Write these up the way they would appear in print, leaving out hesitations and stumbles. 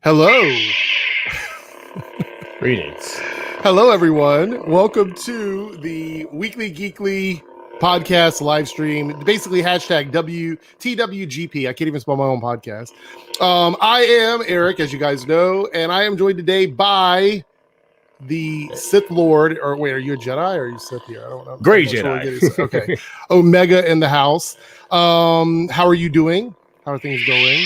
Hello. Greetings. Hello, everyone. Welcome to the Weekly Geekly podcast live stream. Basically, hashtag TWGP. I can't even spell my own podcast. I am Eric, as you guys know, and I am joined today by the Sith Lord. Or wait, are you a Jedi or are you Sith here? I don't know. Great Jedi. Okay. Omega in the house. How are you doing? How are things going?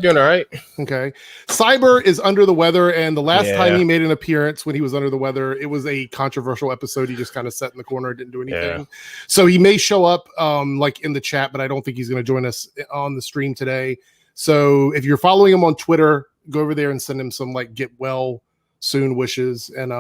Doing all right. Okay. Cyber is under the weather, and the last time he made an appearance when he was under the weather, it was a controversial episode. He just kind of sat in the corner, didn't do anything. Yeah. So he may show up like in the chat, but I don't think he's going to join us on the stream today. So if you're following him on Twitter, go over there and send him some like get well soon wishes, and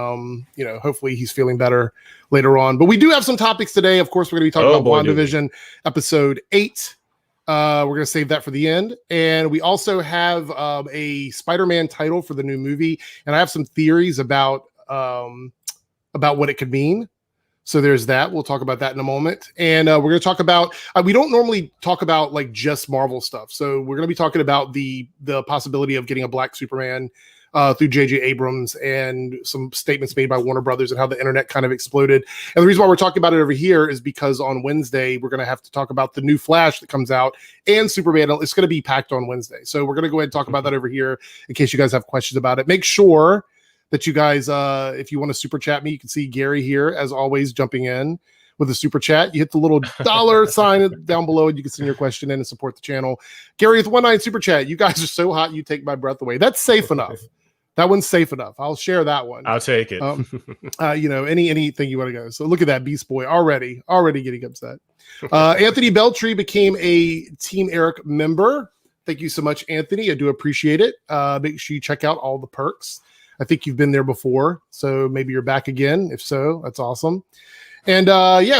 hopefully he's feeling better later on. But we do have some topics today. Of course, we're going to be talking about WandaVision episode 8. We're going to save that for the end. And we also have a Spider-Man title for the new movie. And I have some theories about what it could mean. So there's that. We'll talk about that in a moment. And we're going to talk about, we don't normally talk about like just Marvel stuff. So we're going to be talking about the possibility of getting a Black Superman through J.J. Abrams and some statements made by Warner Brothers and how the internet kind of exploded. And the reason why we're talking about it over here is because on Wednesday, we're going to have to talk about the new Flash that comes out and Superman. It's going to be packed on Wednesday. So we're going to go ahead and talk about that over here in case you guys have questions about it. Make sure that you guys, if you want to super chat me, you can see Gary here, as always, jumping in with a super chat. You hit the little dollar sign down below and you can send your question in and support the channel. Gary with 19 super chat. You guys are so hot, you take my breath away. That's safe enough. That one's safe enough. I'll share that one. I'll take it. Anything you want to go. So look at that Beast Boy already getting upset. Anthony Beltree became a Team Eric member. Thank you so much, Anthony. I do appreciate it. Make sure you check out all the perks. I think you've been there before, so maybe you're back again. If so, that's awesome. And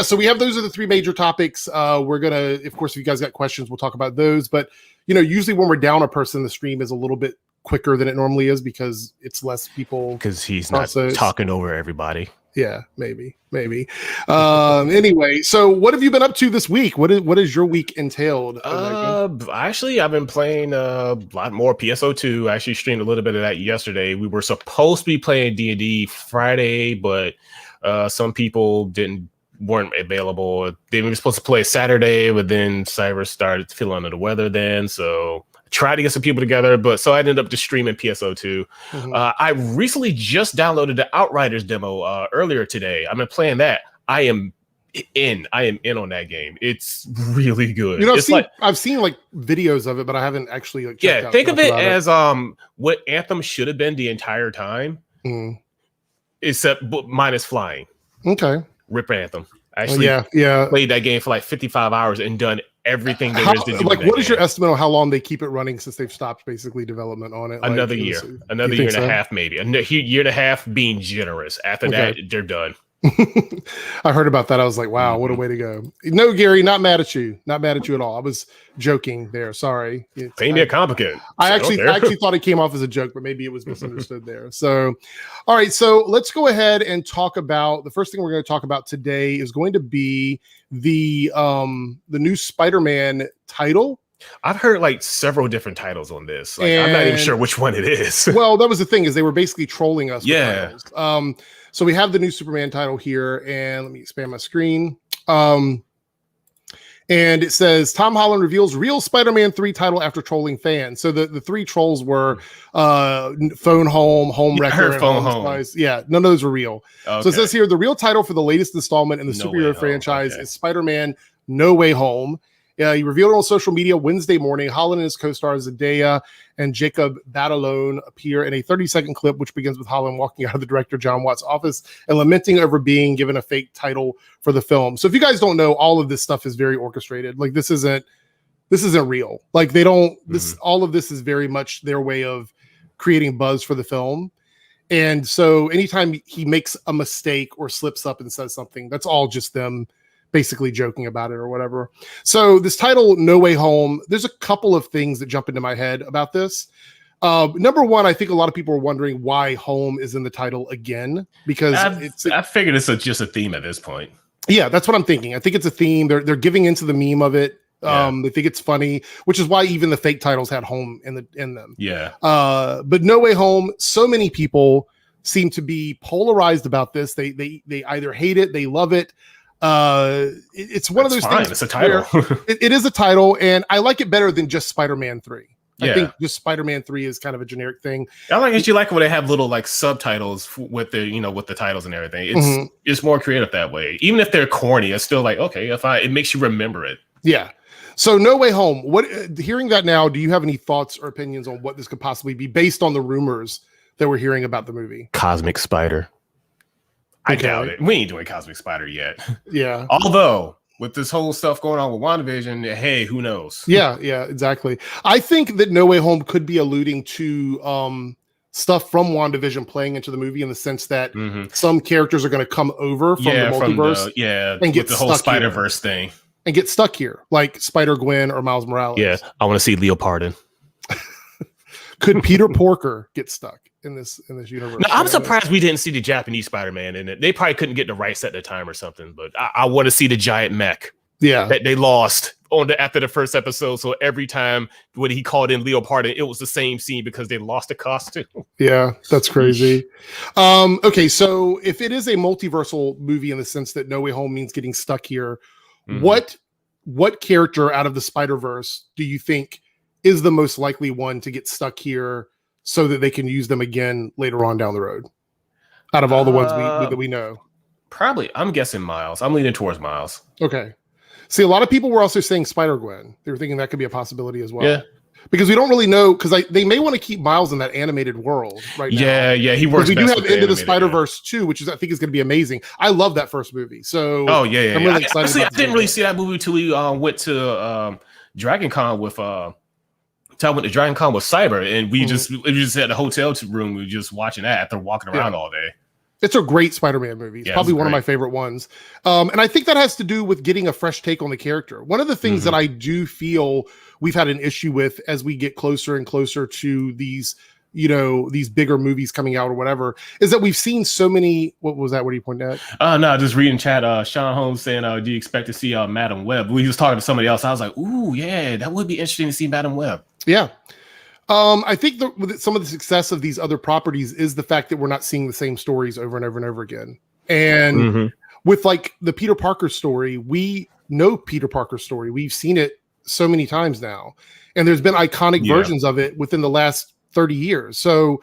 so we have those are the three major topics. We're gonna, of course, if you guys got questions, we'll talk about those. But usually when we're down a person, the stream is a little bit quicker than it normally is because it's less people. Because he's not talking over everybody. Yeah, maybe. Anyway, so what have you been up to this week? What is your week entailed? Actually, I've been playing a lot more PSO2. I actually streamed a little bit of that yesterday. We were supposed to be playing D&D Friday, but some people weren't available. They were supposed to play Saturday, but then Cyber started to feel under the weather then, so tried to get some people together, but so I ended up just streaming PSO2. Mm-hmm. I recently just downloaded the Outriders demo earlier today. I've been playing that. I am in on that game. It's really good. I've seen like videos of it, but I haven't actually like checked out. Think of it as what Anthem should have been the entire time, except minus flying. Okay, rip Anthem. Actually, played that game for like 55 hours and done everything there is to do. Like, what is your estimate on how long they keep it running since they've stopped basically development on it? Another year and a half, maybe a year and a half being generous. After that, they're done. I heard about that. I was like, wow, what a way to go. No, Gary, not mad at you at all. I was joking there. Sorry. Pay me a compliment. I actually thought it came off as a joke, but maybe it was misunderstood there. So, all right. So let's go ahead and talk about the first thing we're going to talk about today is going to be the new Spider-Man title. I've heard like several different titles on this. Like, I'm not even sure which one it is. Well, that was the thing is they were basically trolling us. Yeah. With titles. So we have the new Superman title here, and let me expand my screen. And it says Tom Holland reveals real Spider-Man 3 title after trolling fans. So the three trolls were Phone Home Wrecker, and Phone Home. Spies. Yeah, none of those were real. Okay. So it says here the real title for the latest installment in the superhero franchise is Spider-Man No Way Home. He revealed it on social media Wednesday morning. Holland and his co-stars Zendaya and Jacob Batalon appear in a 30-second clip, which begins with Holland walking out of the director John Watts' office and lamenting over being given a fake title for the film. So if you guys don't know, all of this stuff is very orchestrated. Like this isn't real. Like they don't. All of this is very much their way of creating buzz for the film. And so anytime he makes a mistake or slips up and says something, that's all just them basically joking about it or whatever. So this title, No Way Home, there's a couple of things that jump into my head about this. Number one, I think a lot of people are wondering why home is in the title again, because I figured it's just a theme at this point. Yeah, that's what I'm thinking. I think it's a theme. They're giving into the meme of it. They think it's funny, which is why even the fake titles had home in them. Yeah. But No Way Home, so many people seem to be polarized about this. They either hate it, they love it. It's one of those things. It's a title. It is a title, and I like it better than just Spider-Man 3. Yeah. I think just Spider-Man 3 is kind of a generic thing. I like it. You like when they have little like subtitles with the titles and everything. It's more creative that way. Even if they're corny, it's still like, okay, it makes you remember it. Yeah. So No Way Home. What hearing that now, do you have any thoughts or opinions on what this could possibly be based on the rumors that we're hearing about the movie? Cosmic Spider. I doubt it. We ain't doing Cosmic Spider yet. Yeah. Although with this whole stuff going on with WandaVision, hey, who knows? Yeah, exactly. I think that No Way Home could be alluding to stuff from WandaVision playing into the movie in the sense that some characters are going to come over from the multiverse and get the whole Spider-Verse thing. And get stuck here, like Spider-Gwen or Miles Morales. Yeah, I want to see Leo Pardon. Could Peter Porker get stuck in this universe? No, I'm surprised we didn't see the Japanese Spider-Man in it. They probably couldn't get the rights at the time or something, but I want to see the giant mech. Yeah, that they lost after the first episode. So every time when he called in Leo Pardon, it was the same scene because they lost the costume. Yeah, that's crazy. Okay, so if it is a multiversal movie in the sense that No Way Home means getting stuck here, what character out of the Spider-Verse do you think is the most likely one to get stuck here so that they can use them again later on down the road? Out of all the ones that we know, probably I'm guessing Miles. I'm leaning towards Miles. Okay. See, a lot of people were also saying Spider-Gwen. They were thinking that could be a possibility as well. Yeah. Because we don't really know, because they may want to keep Miles in that animated world right now. Yeah, he works. We do have Into the Spider-Verse 2, which I think is going to be amazing. I love that first movie. So I'm really excited. Honestly, I didn't really see that movie till we went to Dragon Con with Dragon Con with Cyber, and we just at the hotel room. We were just watching that after walking around all day. It's a great Spider-Man movie. It's probably one of my favorite ones. And I think that has to do with getting a fresh take on the character. One of the things that I do feel we've had an issue with as we get closer and closer to these, these bigger movies coming out or whatever, is that we've seen so many. What was that? What are you pointing at? No, just reading chat. Sean Holmes saying, do you expect to see Madam Web? We was talking to somebody else. I was like, ooh, yeah, that would be interesting to see Madam Web. Yeah. I think with some of the success of these other properties is the fact that we're not seeing the same stories over and over and over again. And with like the Peter Parker story, we know Peter Parker's story. We've seen it so many times now, and there's been iconic versions of it within the last 30 years. So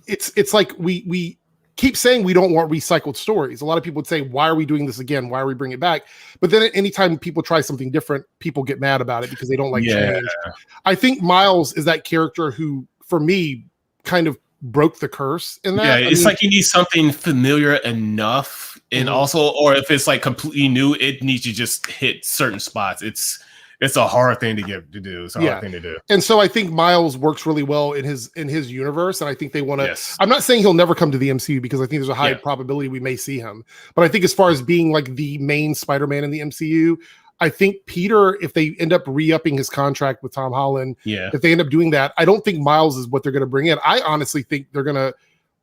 it's like we keep saying we don't want recycled stories. A lot of people would say, why are we doing this again? Why are we bringing it back? But then anytime people try something different, people get mad about it because they don't like change. I think Miles is that character who, for me, kind of broke the curse in that. Yeah, it's like you need something familiar enough, and also, or if it's like completely new, it needs to just hit certain spots. It's a hard thing to do. It's a hard thing to do. And so I think Miles works really well in his universe. And I think they want to, I'm not saying he'll never come to the MCU because I think there's a high probability we may see him. But I think as far as being like the main Spider-Man in the MCU, I think Peter, if they end up re-upping his contract with Tom Holland, if they end up doing that, I don't think Miles is what they're going to bring in. I honestly think they're going to,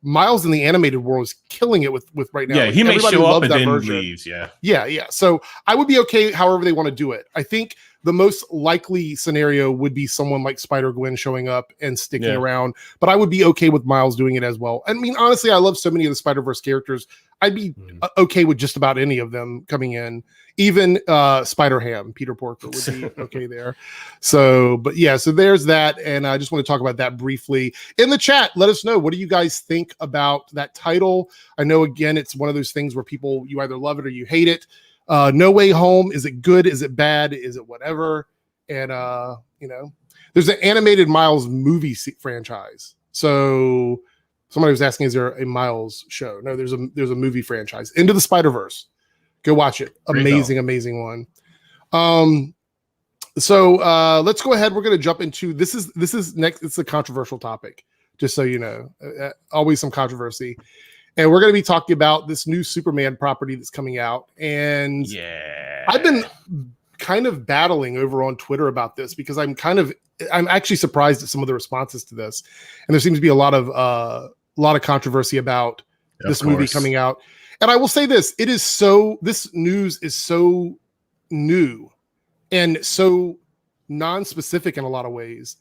Miles in the animated world is killing it with right now. Yeah, like, he may show up and then leaves. Yeah. So I would be okay however they want to do it. I think the most likely scenario would be someone like Spider-Gwen showing up and sticking around, but I would be okay with Miles doing it as well. I mean, honestly, I love so many of the Spider-Verse characters. I'd be okay with just about any of them coming in. Even Spider-Ham, Peter Porker would be okay there. So there's that. And I just want to talk about that briefly. In the chat, let us know, what do you guys think about that title? I know, again, it's one of those things where people, you either love it or you hate it. No Way Home, is it good? Is it bad? Is it whatever? And, there's an animated Miles movie franchise. So somebody was asking, is there a Miles show? No, there's a movie franchise. Into the Spider-Verse. Go watch it. Amazing one. So let's go ahead. We're going to jump into this is next. It's a controversial topic, just so you know. Always some controversy. And we're going to be talking about this new Superman property that's coming out. And I've been kind of battling over on Twitter about this because I'm actually surprised at some of the responses to this. And there seems to be a lot of controversy about this movie coming out. And I will say this, this news is so new and so non-specific in a lot of ways.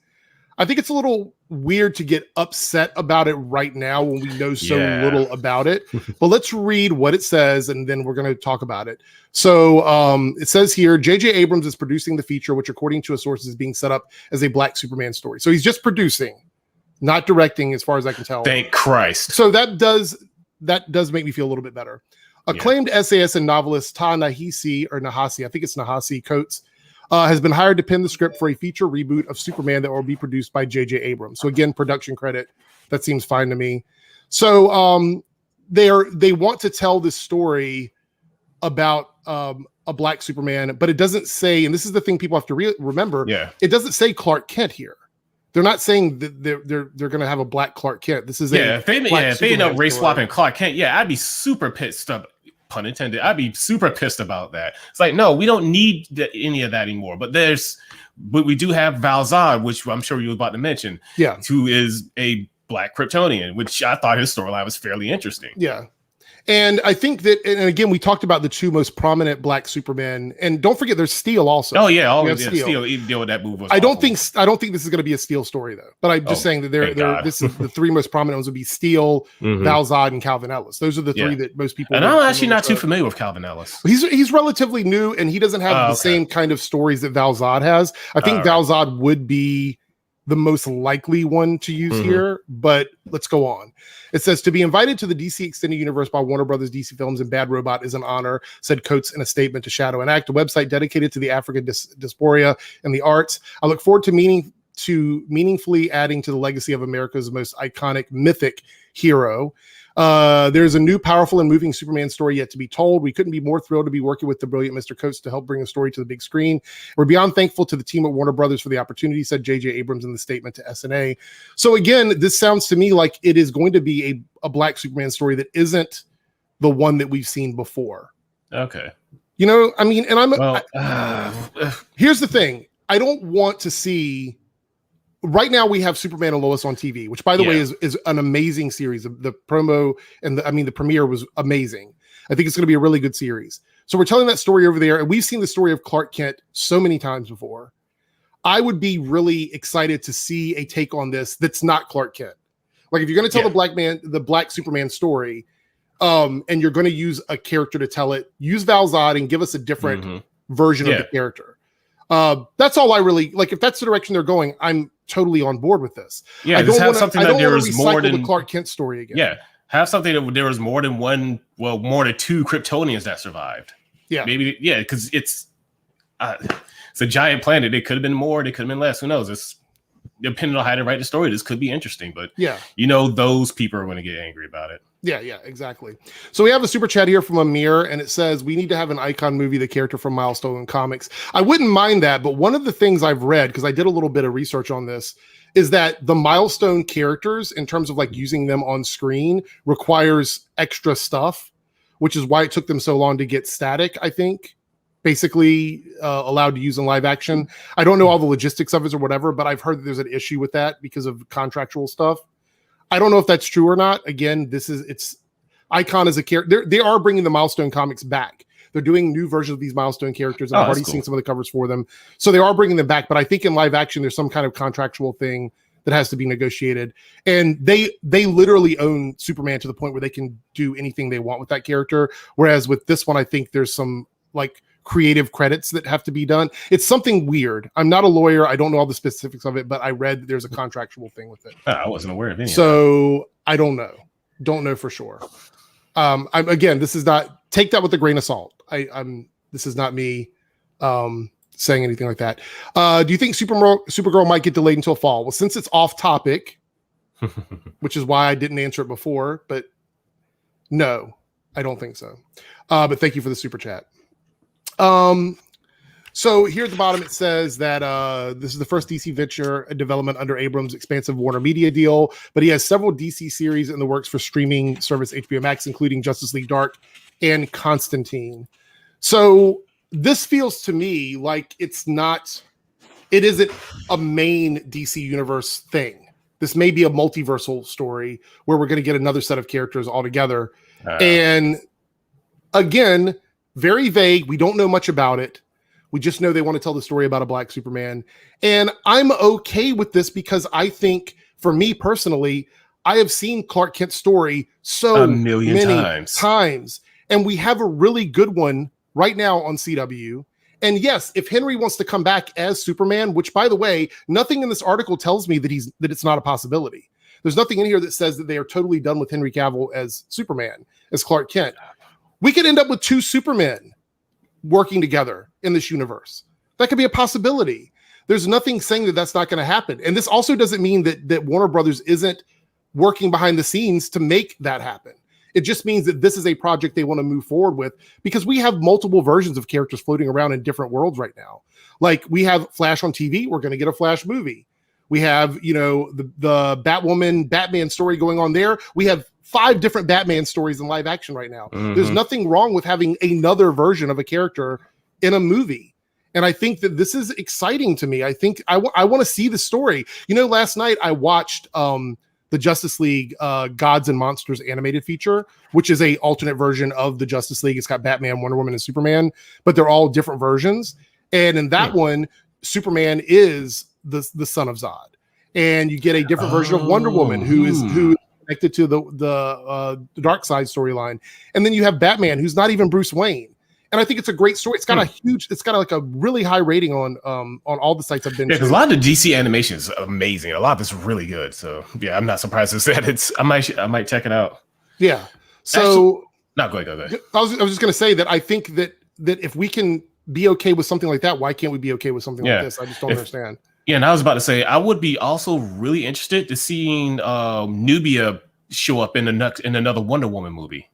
I think it's a little weird to get upset about it right now when we know so little about it. But let's read what it says, and then we're going to talk about it. So it says here, J.J. Abrams is producing the feature, which according to a source is being set up as a Black Superman story. So he's just producing, not directing, as far as I can tell. Thank Christ. So that does make me feel a little bit better. Acclaimed essayist and novelist Ta-Nehisi, I think it's Nahasi Coates, has been hired to pen the script for a feature reboot of Superman that will be produced by J.J. Abrams. So again, production credit. That seems fine to me. So they want to tell this story about a Black Superman, but it doesn't say, and this is the thing people have to remember, it doesn't say Clark Kent here. They're not saying that they're going to have a Black Clark Kent. This is if they end up race swapping Clark Kent, I'd be super pissed up. Pun intended. I'd be super pissed about that. It's like, no, we don't need any of that anymore. But we do have Val-Zod, which I'm sure you were about to mention. Yeah, who is a Black Kryptonian, which I thought his storyline was fairly interesting. Yeah. And I think that, and again, we talked about the two most prominent Black Supermen, and don't forget there's Steel also. Oh yeah, always Steel. Even deal with that move. I don't think this is going to be a Steel story though. But I'm just saying that this is the three most prominent ones would be Steel, Val-Zod, and Calvin Ellis. Those are the three that most people. And I'm actually not too familiar with Calvin Ellis. He's relatively new, and he doesn't have the same kind of stories that Val-Zod has. I think Val-Zod would be the most likely one to use here, but let's go on. It says, to be invited to the DC Extended Universe by Warner Brothers DC Films and Bad Robot is an honor, said Coates in a statement to Shadow and Act, a website dedicated to the African diaspora and the arts. I look forward to meaningfully adding to the legacy of America's most iconic mythic hero. There's a new, powerful, and moving Superman story yet to be told. We couldn't be more thrilled to be working with the brilliant Mr. Coates to help bring the story to the big screen. We're beyond thankful to the team at Warner Brothers for the opportunity, said J.J. Abrams in the statement to SNA. So again, this sounds to me like it is going to be a Black Superman story that isn't the one that we've seen before. Okay. You know, I mean, and here's the thing. I don't want to see. Right now we have Superman and Lois on TV, which by the way is an amazing series. The promo and the premiere was amazing. I think it's going to be a really good series. So we're telling that story over there, and we've seen the story of Clark Kent so many times before. I would be really excited to see a take on this that's not Clark Kent. Like if you're going to tell the Black Superman story, and you're going to use a character to tell it, use Val-Zod and give us a different version of the character. That's all I really like. If that's the direction they're going, I'm totally on board with this. Yeah, I don't want to there was more than the Clark Kent story again. Yeah, have something that there was more than one, more than two Kryptonians that survived. Yeah, maybe because it's a giant planet. It could have been more. It could have been less. Who knows? It's depending on how to write the story. This could be interesting, but those people are going to get angry about it. Yeah, exactly. So we have a super chat here from Amir, and it says, we need to have an icon movie, the character from Milestone Comics. I wouldn't mind that, but one of the things I've read, because I did a little bit of research on this, is that the Milestone characters, in terms of like using them on screen, requires extra stuff, which is why it took them so long to get Static, I think, basically allowed to use in live action. I don't know all the logistics of it or whatever, but I've heard that there's an issue with that because of contractual stuff. I don't know if that's true or not. Again, it's Icon as a character. They are bringing the Milestone comics back. They're doing new versions of these Milestone characters. I've already seen some of the covers for them. So they are bringing them back. But I think in live action, there's some kind of contractual thing that has to be negotiated. And they literally own Superman to the point where they can do anything they want with that character. Whereas with this one, I think there's some like creative credits that have to be done. It's something weird. I'm not a lawyer. I don't know all the specifics of it, but I read that there's a contractual thing with it. I wasn't aware of any. So I don't know. Don't know for sure. Again, this is not, take that with a grain of salt. This is not me saying anything like that. Do you think Supergirl might get delayed until fall? Well, since it's off topic, which is why I didn't answer it before, but no, I don't think so. But thank you for the super chat. So here at the bottom, it says that this is the first DC venture development under Abrams' expansive Warner Media deal, but he has several DC series in the works for streaming service HBO Max, including Justice League Dark and Constantine. So this feels to me like it isn't a main DC universe thing. This may be a multiversal story where we're going to get another set of characters altogether. And again, very vague. We don't know much about it. We just know they want to tell the story about a black Superman. And I'm okay with this because I think, for me personally, I have seen Clark Kent's story so many times. And we have a really good one right now on CW. And yes, if Henry wants to come back as Superman, which, by the way, nothing in this article tells me that it's not a possibility. There's nothing in here that says that they are totally done with Henry Cavill as Superman, as Clark Kent. We could end up with 2 Supermen working together in this universe. That could be a possibility. There's nothing saying that that's not going to happen. And this also doesn't mean that Warner Brothers isn't working behind the scenes to make that happen. It just means that this is a project they want to move forward with, because we have multiple versions of characters floating around in different worlds right now. Like, we have Flash on TV. We're going to get a Flash movie. We have, the Batwoman, Batman story going on there. We have 5 different Batman stories in live action right now. Mm-hmm. There's nothing wrong with having another version of a character in a movie. And I think that this is exciting to me. I think I want to see the story. Last night I watched the Justice League Gods and Monsters animated feature, which is a alternate version of the Justice League. It's got Batman, Wonder Woman, and Superman, but they're all different versions. And in that one, Superman is the son of Zod. And you get a different version of Wonder Woman who is connected to the Dark Side storyline. And then you have Batman, who's not even Bruce Wayne. And I think it's a great story. It's got like a really high rating on all the sites I've been to. Because a lot of the DC animation is amazing. A lot of it's really good. So yeah, I'm not surprised to say that I might check it out. Yeah. So go ahead. I was just gonna say that I think that if we can be okay with something like that, why can't we be okay with something like this? I just don't understand. Yeah, and I was about to say I would be also really interested to seeing Nubia show up in another Wonder Woman movie.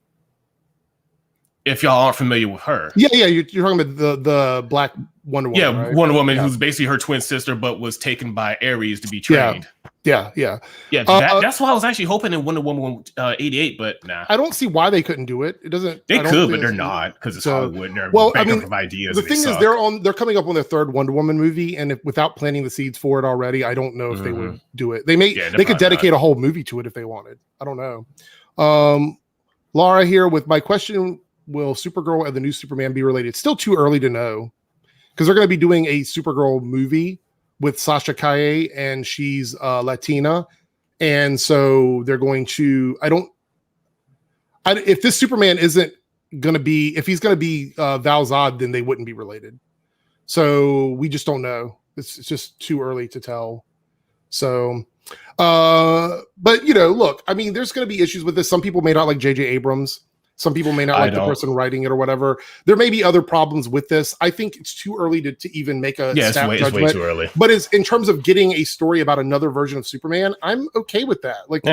If y'all aren't familiar with her. Yeah, you're talking about the Black Wonder Woman. Yeah, right? Wonder Woman, who's basically her twin sister, but was taken by Ares to be trained. Yeah. That's why I was actually hoping in Wonder Woman 88, but nah. I don't see why they couldn't do it. It doesn't. They could, but they're not, because it's Hollywood. And they're bankrupt of ideas. The thing is, they're coming up on their 3rd Wonder Woman movie, and without planting the seeds for it already, I don't know if they would do it. They could dedicate a whole movie to it if they wanted. I don't know. Laura here with my question. Will Supergirl and the new Superman be related? It's still too early to know, because they're going to be doing a Supergirl movie with Sasha Calle, and she's Latina. And so they're going to, if this Superman isn't going to be, if he's going to be Val Zod, then they wouldn't be related. So we just don't know. It's just too early to tell. So, but look, I mean, there's going to be issues with this. Some people may not like J.J. Abrams. Some people may not like the person writing it or whatever. There may be other problems with this. I think it's too early to even make a judgment. It's way too early. But in terms of getting a story about another version of Superman, I'm okay with that. Like,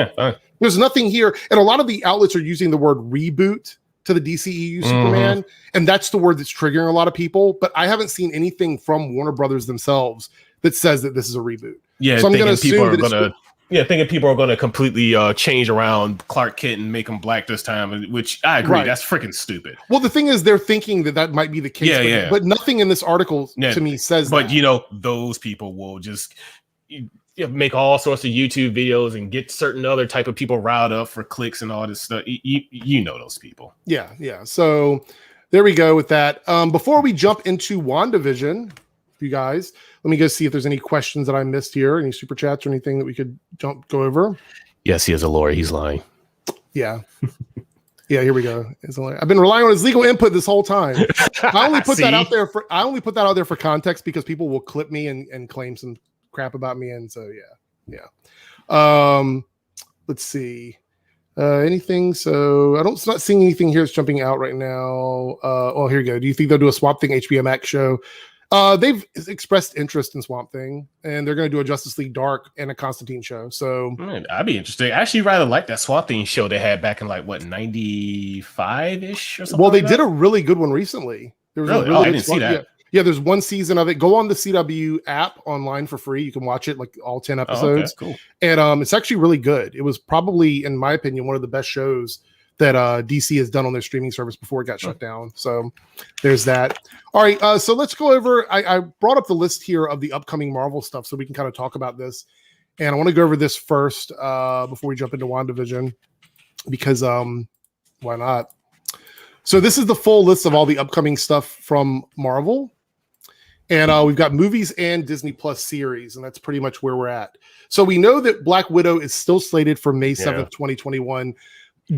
there's nothing here. And a lot of the outlets are using the word reboot to the DCEU Superman. And that's the word that's triggering a lot of people. But I haven't seen anything from Warner Brothers themselves that says that this is a reboot. Yeah, so I'm going to assume that thinking people are going to completely change around Clark Kent and make him black this time, which I agree. Right. That's freaking stupid. Well, the thing is, they're thinking that might be the case. But nothing in this article to me says that. But, those people will just make all sorts of YouTube videos and get certain other type of people riled up for clicks and all this stuff. You know those people. Yeah. So there we go with that. Before we jump into WandaVision, you guys, let me go see if there's any questions that I missed here, any super chats or anything that we could go over. Yes, he is a lawyer. He's lying. Yeah. Here we go. I've been relying on his legal input this whole time. I only put that out there for context, because people will clip me and claim some crap about me. And so, yeah. Let's see. Anything? So I'm not seeing anything here that's jumping out right now. Here you go. Do you think they'll do a Swamp Thing HBO Max show? They've expressed interest in Swamp Thing, and they're going to do a Justice League Dark and a Constantine show. So I'd be interested. I actually rather like that Swamp Thing show they had back in 95-ish or something. Well, they did a really good one recently. There was I didn't see that. Yeah, there's one season of it. Go on the CW app online for free. You can watch it, like all 10 episodes. Cool. And it's actually really good. It was probably, in my opinion, one of the best shows that DC has done on their streaming service before it got shut down. So there's that. All right, so let's go over. I brought up the list here of the upcoming Marvel stuff so we can kind of talk about this. And I want to go over this first before we jump into WandaVision, because why not? So this is the full list of all the upcoming stuff from Marvel. And we've got movies and Disney Plus series, and that's pretty much where we're at. So we know that Black Widow is still slated for May 7th, 2021.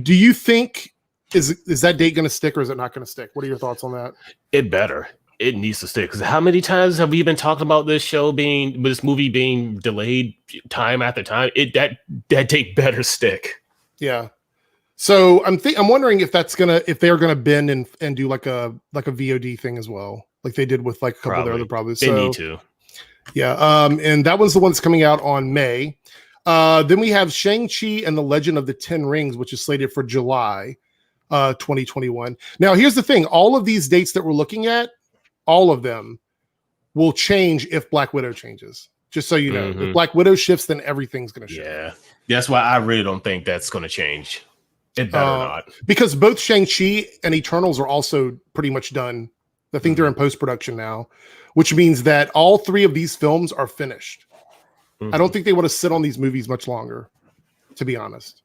Do you think is that date going to stick, or is it not going to stick? What are your thoughts on that? It better. It needs to stick. Because how many times have we been talking about this movie being delayed time after time? That date better stick. Yeah. So I'm wondering if they're gonna bend and do like a VOD thing as well, like they did with like a couple of their other properties. They need to. Yeah. And that one's the one that's coming out on May. Then we have Shang-Chi and the Legend of the Ten Rings, which is slated for July 2021. Now, here's the thing. All of these dates that we're looking at, all of them will change if Black Widow changes. Just so you know. If Black Widow shifts, then everything's going to shift. Yeah. That's why I really don't think that's going to change. It better not. Because both Shang-Chi and Eternals are also pretty much done. I think they're in post-production now, which means that all three of these films are finished. I don't think they want to sit on these movies much longer, to be honest.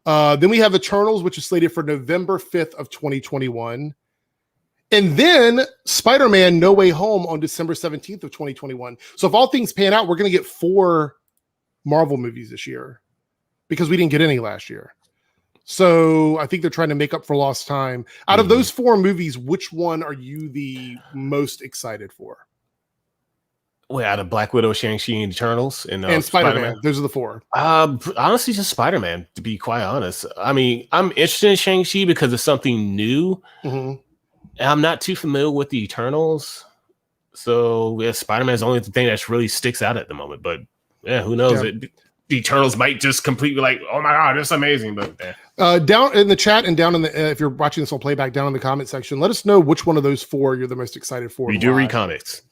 Then we have Eternals, which is slated for November 5th of 2021. And then Spider-Man No Way Home on December 17th of 2021. So if all things pan out, we're going to get 4 Marvel movies this year because we didn't get any last year. So I think they're trying to make up for lost time. Out of those 4 movies, which one are you the most excited for? Wait, out of Black Widow, Shang-Chi, and Eternals, and Spider-Man. Those are the 4. Honestly, just Spider-Man, to be quite honest. I mean, I'm interested in Shang-Chi because it's something new. And I'm not too familiar with the Eternals. So, yeah, Spider-Man is the only thing that really sticks out at the moment. But, yeah, who knows? Yeah. The Eternals might just completely like, oh my God, it's amazing. But down in the chat and down in the if you're watching this on playback, down in the comment section, let us know which one of those 4 you're the most excited for. We do read comics.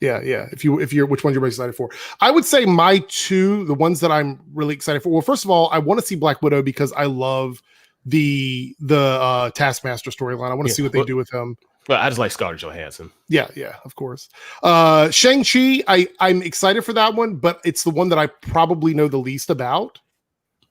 Yeah. If you're which one you're most excited for. I would say my 2, the ones that I'm really excited for. Well, first of all, I want to see Black Widow because I love the Taskmaster storyline. I want to see what they do with him. Well, I just like Scarlett Johansson. Yeah, of course. Shang-Chi, I'm excited for that one, but it's the one that I probably know the least about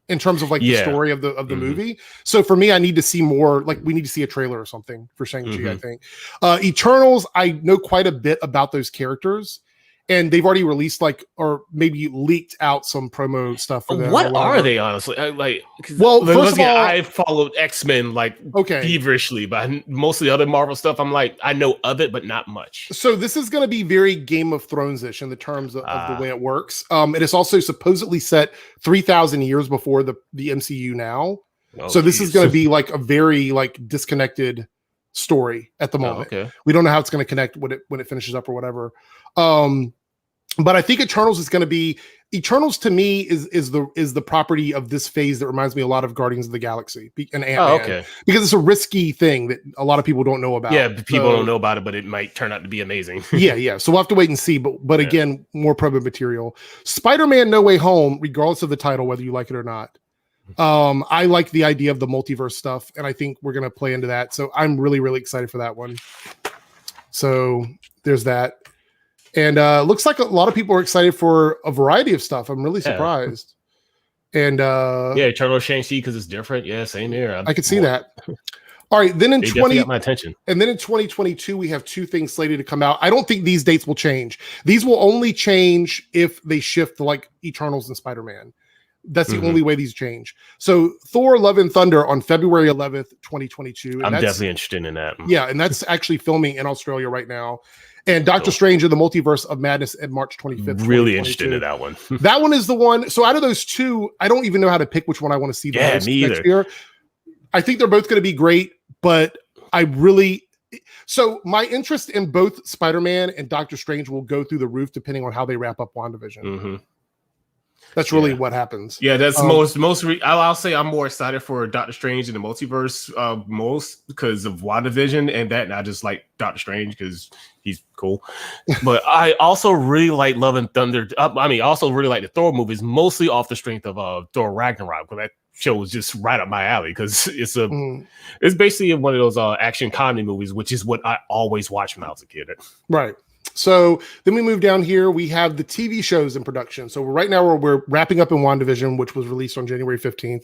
in terms of like the story of the movie. So for me, I need to see more. Like we need to see a trailer or something for Shang-Chi. I think Eternals. I know quite a bit about those characters, and they've already released or maybe leaked out some promo stuff for them. What are they honestly? First of all, I followed X-Men feverishly, but most of the other Marvel stuff, I'm like, I know of it, but not much. So this is going to be very Game of Thrones-ish in the terms of the way it works. It is also supposedly set 3,000 years before the MCU now. So this is going to be like a very disconnected story at the moment. We don't know how it's going to connect when it finishes up or whatever. But I think Eternals is going to be Eternals to me is the property of this phase that reminds me a lot of Guardians of the Galaxy and Ant-Man. Because it's a risky thing that a lot of people don't know about. Yeah, people don't know about it, but it might turn out to be amazing. yeah. So we'll have to wait and see. But again, more promo material. Spider-Man No Way Home, regardless of the title, whether you like it or not. I like the idea of the multiverse stuff, and I think we're going to play into that. So I'm really, really excited for that one. So there's that. And looks like a lot of people are excited for a variety of stuff. I'm really surprised. And Eternal Shang-Chi because it's different. Yeah, same here. I could see that. All right, then in got my attention. And then in 2022, we have 2 things slated to come out. I don't think these dates will change. These will only change if they shift to like Eternals and Spider-Man. That's the only way these change. So Thor: Love and Thunder on February 11th, 2022. I'm definitely interested in that. Yeah, and that's actually filming in Australia right now. And Doctor Strange and the Multiverse of Madness at March 25th. Really interested in that one. That one is the one. So out of those 2, I don't even know how to pick which one I want to see the most next year. I think they're both going to be great, but so my interest in both Spider-Man and Doctor Strange will go through the roof depending on how they wrap up WandaVision. That's really what happens. Yeah, that's I'll say I'm more excited for Doctor Strange and the Multiverse most because of WandaVision and I just like Doctor Strange because he's cool. But I also really like Love and Thunder. Also really like the Thor movies, mostly off the strength of Thor Ragnarok, because that show was just right up my alley because it's basically one of those action comedy movies, which is what I always watched when I was a kid. Right. So then we move down here. We have the TV shows in production. So right now we're wrapping up in WandaVision, which was released on January 15th.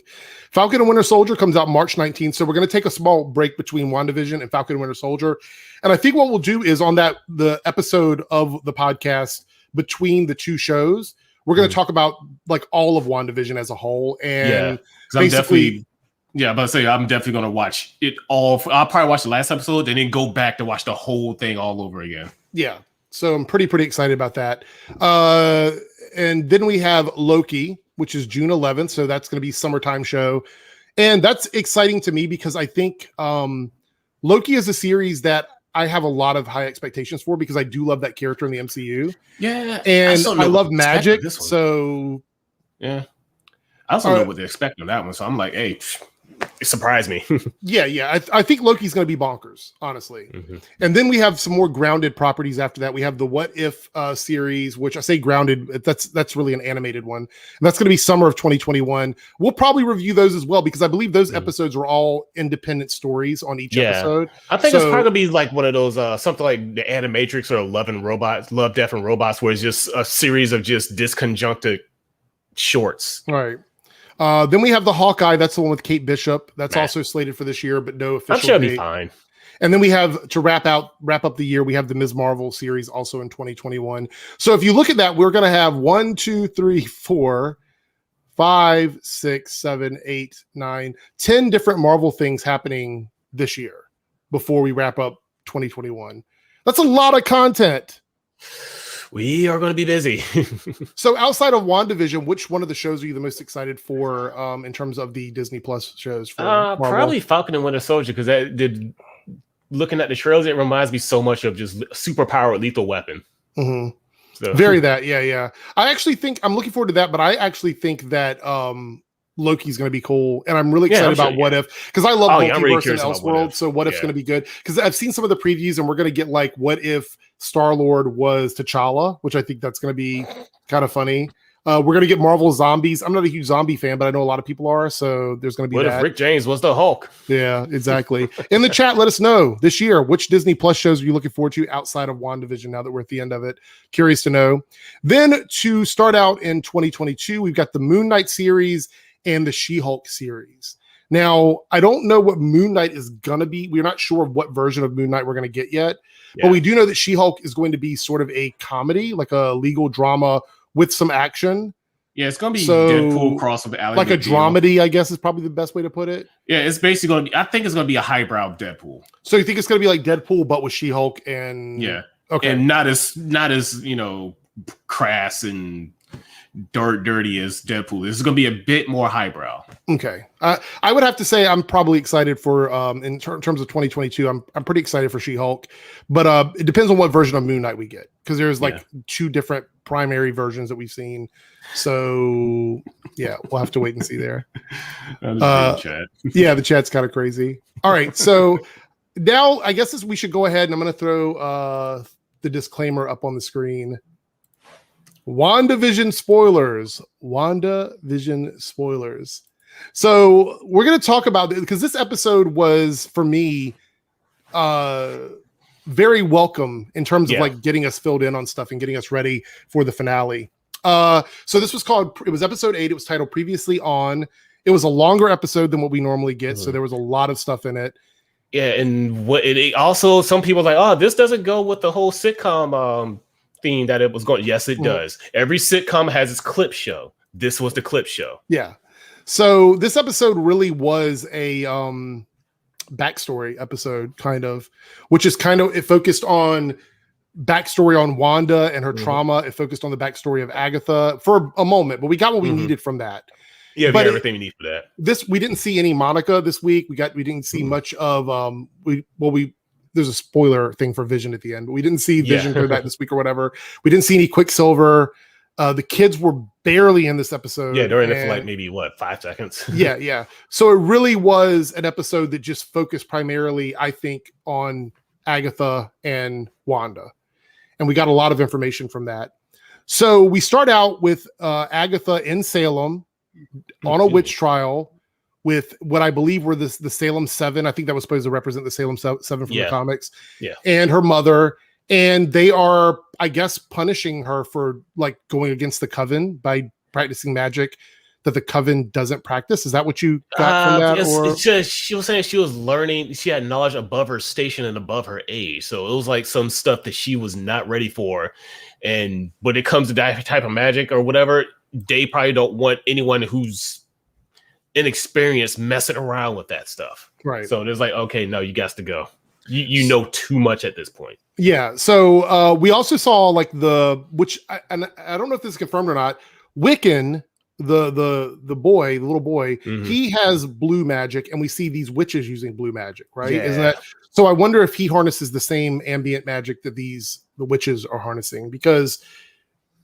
Falcon and Winter Soldier comes out March 19th. So we're going to take a small break between WandaVision and Falcon and Winter Soldier. And I think what we'll do is on the episode of the podcast between the two shows, we're going to talk about like all of WandaVision as a whole. And I'm definitely going to watch it all. I'll probably watch the last episode and then go back to watch the whole thing all over again. Yeah. So I'm pretty excited about that. And then we have Loki, which is June 11th. So that's going to be summertime show. And that's exciting to me because I think Loki is a series that I have a lot of high expectations for because I do love that character in the MCU. Yeah. And I love magic. So yeah. I also know what they expect on that one. So I'm like, hey, it surprised me. Yeah. I think Loki's going to be bonkers, honestly. Mm-hmm. And then we have some more grounded properties after that. We have the What If series, which I say grounded. That's really an animated one. And that's going to be summer of 2021. We'll probably review those as well because I believe those episodes are all independent stories on each episode. I think it's probably going to be like one of those, something like the Animatrix or Love, Death, and Robots, where it's just a series of just disconjuncted shorts. Right. Then we have the Hawkeye. That's the one with Kate Bishop. That's also slated for this year, but no official I'm sure it'll date. Be fine. And then we have to wrap up the year. We have the Ms. Marvel series also in 2021. So if you look at that, we're going to have 1, 2, 3, 4, 5, 6, 7, 8, 9, 10 different Marvel things happening this year before we wrap up 2021. That's a lot of content. We are going to be busy. So outside of WandaVision, which one of the shows are you the most excited for in terms of the Disney Plus shows? For probably Falcon and Winter Soldier, because looking at the trailers, it reminds me so much of just superpowered Lethal Weapon. Mm-hmm. So. Very that, yeah. I actually think I'm looking forward to that, but I actually think that Loki's going to be cool, and I'm really excited about What If, because I love Multiverse and Elseworld. So What If's going to be good because I've seen some of the previews, and we're going to get like What If Star-Lord was T'Challa, which I think that's going to be kind of funny. We're going to get Marvel Zombies. I'm not a huge zombie fan, but I know a lot of people are, so there's going to be What if Rick James was the Hulk? Yeah, exactly. In the chat, let us know this year, which Disney Plus shows are you looking forward to outside of WandaVision now that we're at the end of it? Curious to know. Then to start out in 2022, we've got the Moon Knight series and the She-Hulk series. Now, I don't know what Moon Knight is going to be. We're not sure of what version of Moon Knight we're going to get yet. Yeah. But we do know that She-Hulk is going to be sort of a comedy, like a legal drama with some action. Yeah, it's going to be Deadpool cross with Ally like McBeal. A dramedy, I guess is probably the best way to put it. Yeah, it's basically going to be, I think it's going to be a highbrow Deadpool. So you think it's going to be like Deadpool, but with She-Hulk and... Yeah. Okay. And not as crass and dirty as Deadpool. This is going to be a bit more highbrow. Okay. I would have to say I'm probably excited for in terms of 2022. I'm pretty excited for She-Hulk, but it depends on what version of Moon Knight we get, because there's like two different primary versions that we've seen. So yeah, we'll have to wait and see there. Chat. Yeah, the chat's kind of crazy. All right, so now I guess we should go ahead, and I'm going to throw the disclaimer up on the screen. WandaVision spoilers. So we're going to talk about it because this episode was, for me, very welcome in terms of like getting us filled in on stuff and getting us ready for the finale. So this was it was episode 8. It was titled Previously On. It was a longer episode than what we normally get. So there was a lot of stuff in it. Yeah. And it also, some people are like, oh, this doesn't go with the whole sitcom theme that it was going. Yes, it does. Every sitcom has its clip show. This was the clip show. Yeah. So this episode really was a backstory episode, kind of, which is it focused on backstory on Wanda and her trauma. It focused on the backstory of Agatha for a moment, but we got what we needed from that. Yeah, we got everything we need for that. We didn't see any Monica this week. We didn't see much of there's a spoiler thing for Vision at the end, but we didn't see Vision for that this week or whatever. We didn't see any Quicksilver. The kids were barely in this episode. Yeah, they're in it for like maybe 5 seconds. Yeah. So it really was an episode that just focused primarily, I think, on Agatha and Wanda. And we got a lot of information from that. So we start out with Agatha in Salem on a witch trial with what I believe were the Salem 7. I think that was supposed to represent the Salem 7 from the comics. Yeah. And her mother. and they are, I guess, punishing her for like going against the coven by practicing magic that the coven doesn't practice. Is that what you got from that? It's just she was saying she was learning, she had knowledge above her station and above her age, so it was like some stuff that she was not ready for. And when it comes to that type of magic or whatever, they probably don't want anyone who's inexperienced messing around with that stuff. Right. So there's like, okay, no, you got to go. You know too much at this point. Yeah. So we also saw like which and I don't know if this is confirmed or not. Wiccan, the boy, the little boy, he has blue magic, and we see these witches using blue magic, right? Yeah. Isn't that so? I wonder if he harnesses the same ambient magic that the witches are harnessing, because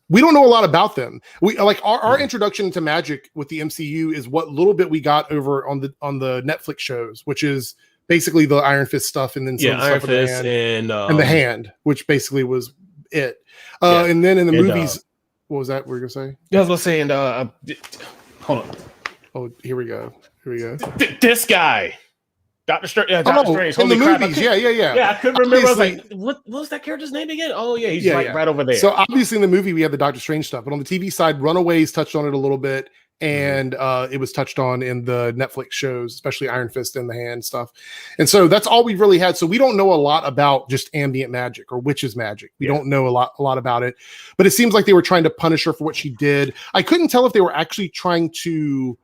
we don't know a lot about them. We like our introduction to magic with the MCU is what little bit we got over on the Netflix shows, which is basically the Iron Fist stuff, and then some Iron stuff Fist and the hand, which basically was it. And then in the movies, what was that we were gonna say? Yeah, I was gonna say, and hold on. Oh, here we go. This guy, Doctor Strange. Doctor Strange. In the crap, movies, yeah. Yeah, I couldn't remember. I was like, what was that character's name again? Oh, yeah, he's right over there. So obviously in the movie we had the Doctor Strange stuff, but on the TV side, Runaways touched on it a little bit, and it was touched on in the Netflix shows, especially Iron Fist and the hand stuff. And so that's all we've really had. So we don't know a lot about just ambient magic or witches magic. We don't know a lot about it, but it seems like they were trying to punish her for what she did. I couldn't tell if they were actually trying to,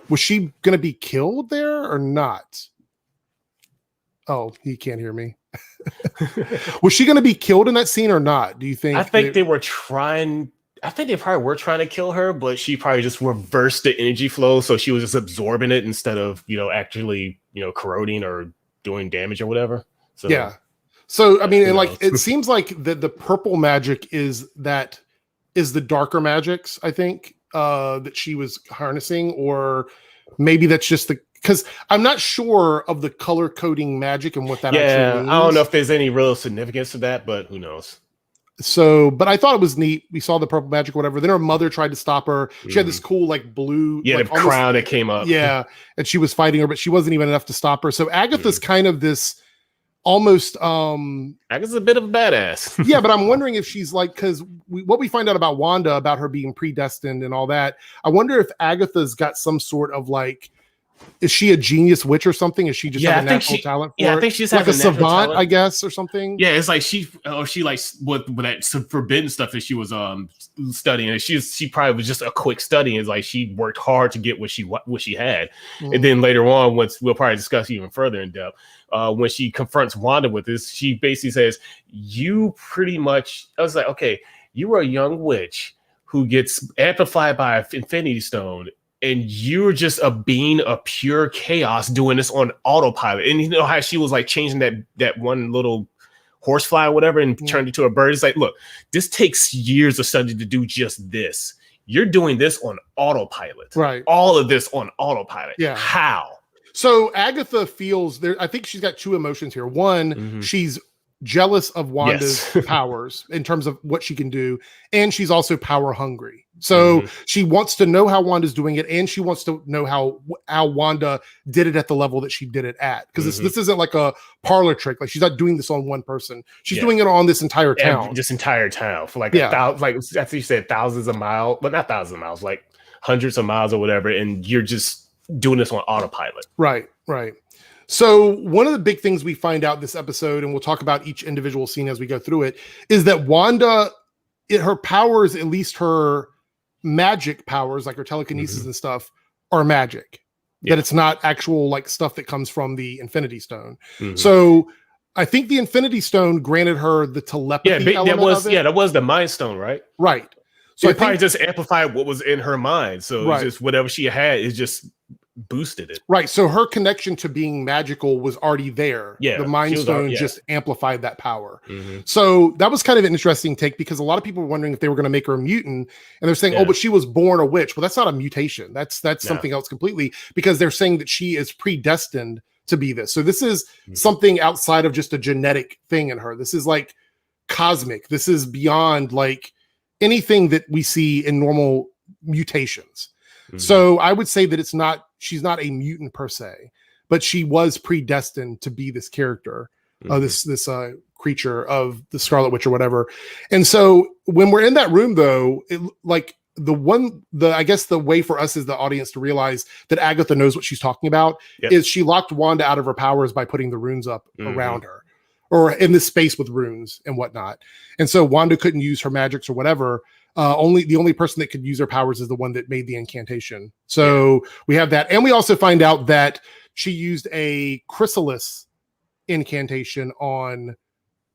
was she going to be killed there or not? Oh, he can't hear me. Was she going to be killed in that scene or not? Do you think? I think they were trying. I think they probably were trying to kill her, but she probably just reversed the energy flow, so she was just absorbing it instead of actually corroding or doing damage or whatever. So yeah. So I mean, like it seems like the purple magic is the darker magics. I think that she was harnessing, or maybe that's just because I'm not sure of the color coding magic and what that actually means. I don't know if there's any real significance to that, but who knows. So, but I thought it was neat. We saw the purple magic, whatever. Then her mother tried to stop her. She had this cool, like blue, the crown that came up. Yeah, and she was fighting her, but she wasn't even enough to stop her. So Agatha's kind of this almost. Agatha's a bit of a badass. Yeah, but I'm wondering if she's like, because what we find out about Wanda, about her being predestined and all that. I wonder if Agatha's got some sort of like. Is she a genius witch or something? Is she just have a natural talent for it? I think she's like a savant, talent. I guess, or something. Yeah, it's like she like with that forbidden stuff that she was studying. And she probably was just a quick study. It's like she worked hard to get what she had. And then later on, once we'll probably discuss even further in depth, when she confronts Wanda with this, she basically says, "You pretty much." I was like, "Okay, you were a young witch who gets amplified by an Infinity Stone." And you're just a being of pure chaos doing this on autopilot. And you know how she was like changing that one little horsefly or whatever and turned into a bird. It's like, look, this takes years of study to do just this. You're doing this on autopilot. Right. All of this on autopilot. Yeah. How? So Agatha feels there. I think she's got two emotions here. One, she's jealous of Wanda's powers in terms of what she can do. And she's also power hungry. So she wants to know how Wanda's doing it, and she wants to know how Wanda did it at the level that she did it at. Because this isn't like a parlor trick. Like she's not doing this on one person. She's doing it on this entire town. This entire town for like like I think you said thousands of miles, but not thousands of miles, like hundreds of miles or whatever. And you're just doing this on autopilot. Right. So one of the big things we find out this episode, and we'll talk about each individual scene as we go through it, is that Wanda, her powers, at least her magic powers, like her telekinesis and stuff, are magic. That it's not actual like stuff that comes from the Infinity Stone. So I think the Infinity Stone granted her the telepathy element of it. That was the Mind Stone, right? Right. So it probably just amplified what was in her mind. So it's just whatever she had is just boosted it. Right. So her connection to being magical was already there. Yeah. The Mind Stone just amplified that power. So that was kind of an interesting take, because a lot of people were wondering if they were going to make her a mutant, and they're saying, oh, but she was born a witch. Well, that's not a mutation. That's something else completely, because they're saying that she is predestined to be this. So this is something outside of just a genetic thing in her. This is like cosmic. This is beyond like anything that we see in normal mutations. So I would say that she's not a mutant per se, but she was predestined to be this character, this creature of the Scarlet Witch or whatever. And so when we're in that room, though, I guess the way for us as the audience to realize that Agatha knows what she's talking about is she locked Wanda out of her powers by putting the runes up around her, or in this space with runes and whatnot. And so Wanda couldn't use her magics or whatever. The only person that could use her powers is the one that made the incantation. So we have that. And we also find out that she used a chrysalis incantation on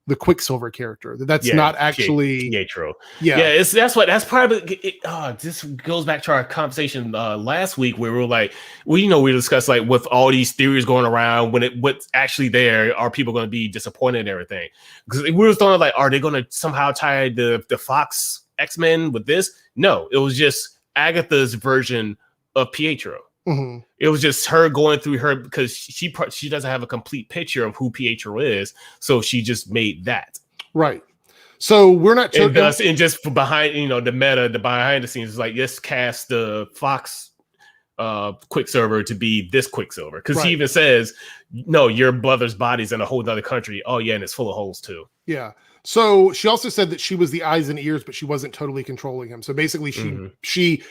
the Quicksilver character. That's not actually Pietro. That's probably this goes back to our conversation last week where we were like, we discussed like with all these theories going around what's actually there, are people going to be disappointed and everything? Because we were thinking like, are they going to somehow tie the Fox X-Men with this? No, it was just Agatha's version of Pietro. Mm-hmm. It was just her going through her, because she doesn't have a complete picture of who Pietro is, so she just made that right. So we're not and just behind the meta, the behind the scenes is like, let's cast the Fox Quicksilver to be this Quicksilver, because he even says, no, your brother's body's in a whole other country. Oh yeah, and it's full of holes too. Yeah. So she also said that she was the eyes and ears, but she wasn't totally controlling him. So basically she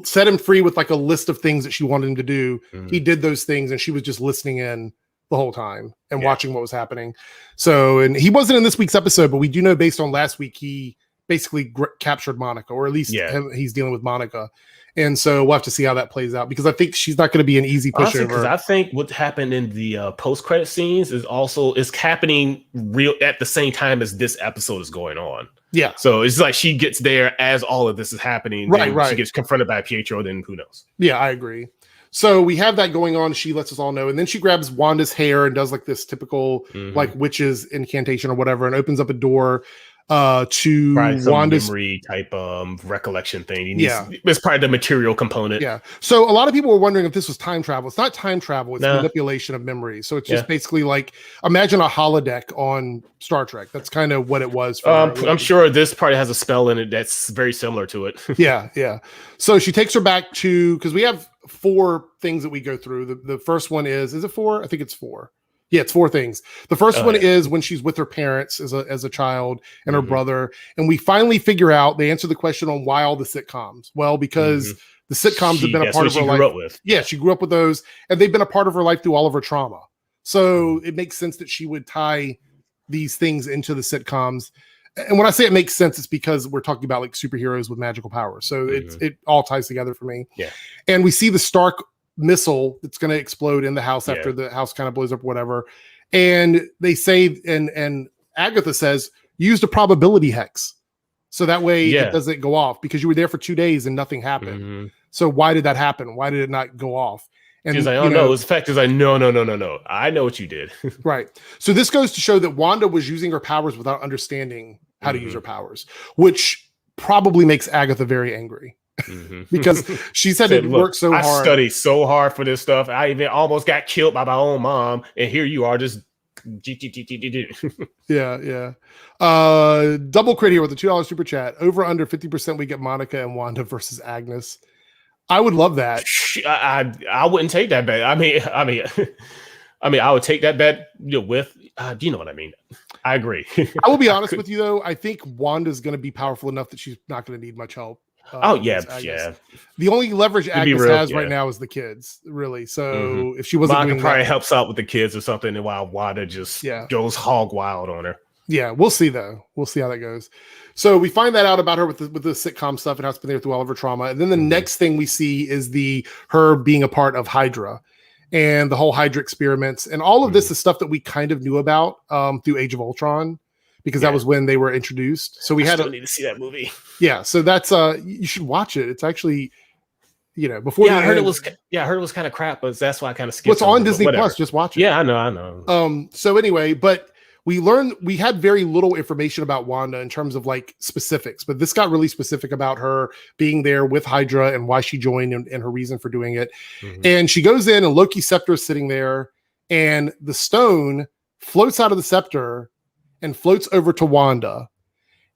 set him free with like a list of things that she wanted him to do. He did those things and she was just listening in the whole time and watching what was happening. So, and he wasn't in this week's episode, but we do know based on last week, he basically captured Monica, or at least he's dealing with Monica. And so we'll have to see how that plays out, because I think she's not going to be an easy pushover. Because I think what happened in the post-credit scenes is happening real at the same time as this episode is going on. Yeah. So it's like she gets there as all of this is happening. Right. She gets confronted by Pietro, then who knows? Yeah, I agree. So we have that going on. She lets us all know. And then she grabs Wanda's hair and does like this typical like witch's incantation or whatever, and opens up a door to Wanda's memory type recollection thing. It's probably the material component. Yeah. So a lot of people were wondering if this was time travel. It's not time travel. It's manipulation of memory. So it's just basically like, imagine a holodeck on Star Trek. That's kind of what it was. For her. I'm sure this part has a spell in it that's very similar to it. Yeah. So she takes her back to, because we have 4 things that we go through. The first one is it 4? I think it's 4. Yeah, it's 4 things. The first one is when she's with her parents as a child and her brother. And we finally figure out, they answer the question on why all the sitcoms. Well, because the sitcoms have been a part of her life. Yeah, she grew up with those, and they've been a part of her life through all of her trauma. So it makes sense that she would tie these things into the sitcoms. And when I say it makes sense, it's because we're talking about like superheroes with magical powers. So it all ties together for me. Yeah. And we see the Stark missile that's going to explode in the house after the house kind of blows up, whatever. And they say, and Agatha says, used a probability hex. So that way it doesn't go off, because you were there for 2 days and nothing happened. So why did that happen? Why did it not go off? And she's like, oh no, the fact is like, no. I know what you did. Right. So this goes to show that Wanda was using her powers without understanding how to use her powers, which probably makes Agatha very angry. Because she said it worked so hard. I studied so hard for this stuff. I even almost got killed by my own mom, and here you are just yeah. Double crit here with a $2 super chat. Over under 50% we get Monica and Wanda versus Agnes. I would love that. I wouldn't take that bet. I mean, I would take that bet with. Do you know what I mean? I agree. I will be honest with you though. I think Wanda's going to be powerful enough that she's not going to need much help. Yeah. The only leverage Agnes has right now is the kids, really. So if she wasn't Monica doing probably that, helps out with the kids or something, and while Wanda just goes hog wild on her. Yeah, we'll see though. We'll see how that goes. So we find that out about her with the sitcom stuff and how it's been there through all of her trauma. And then the next thing we see is her being a part of Hydra and the whole Hydra experiments, and all of this is stuff that we kind of knew about through Age of Ultron, because that was when they were introduced. So we need to see that movie. Yeah, so that's you should watch it. It's actually, before. Yeah, I heard it was kind of crap, but that's why I kind of skipped. It's on Disney Plus. Just watch it. Yeah, I know. So anyway, but we had very little information about Wanda in terms of like specifics, but this got really specific about her being there with Hydra and why she joined and her reason for doing it. And she goes in, and Loki's scepter is sitting there, and the stone floats out of the scepter and floats over to Wanda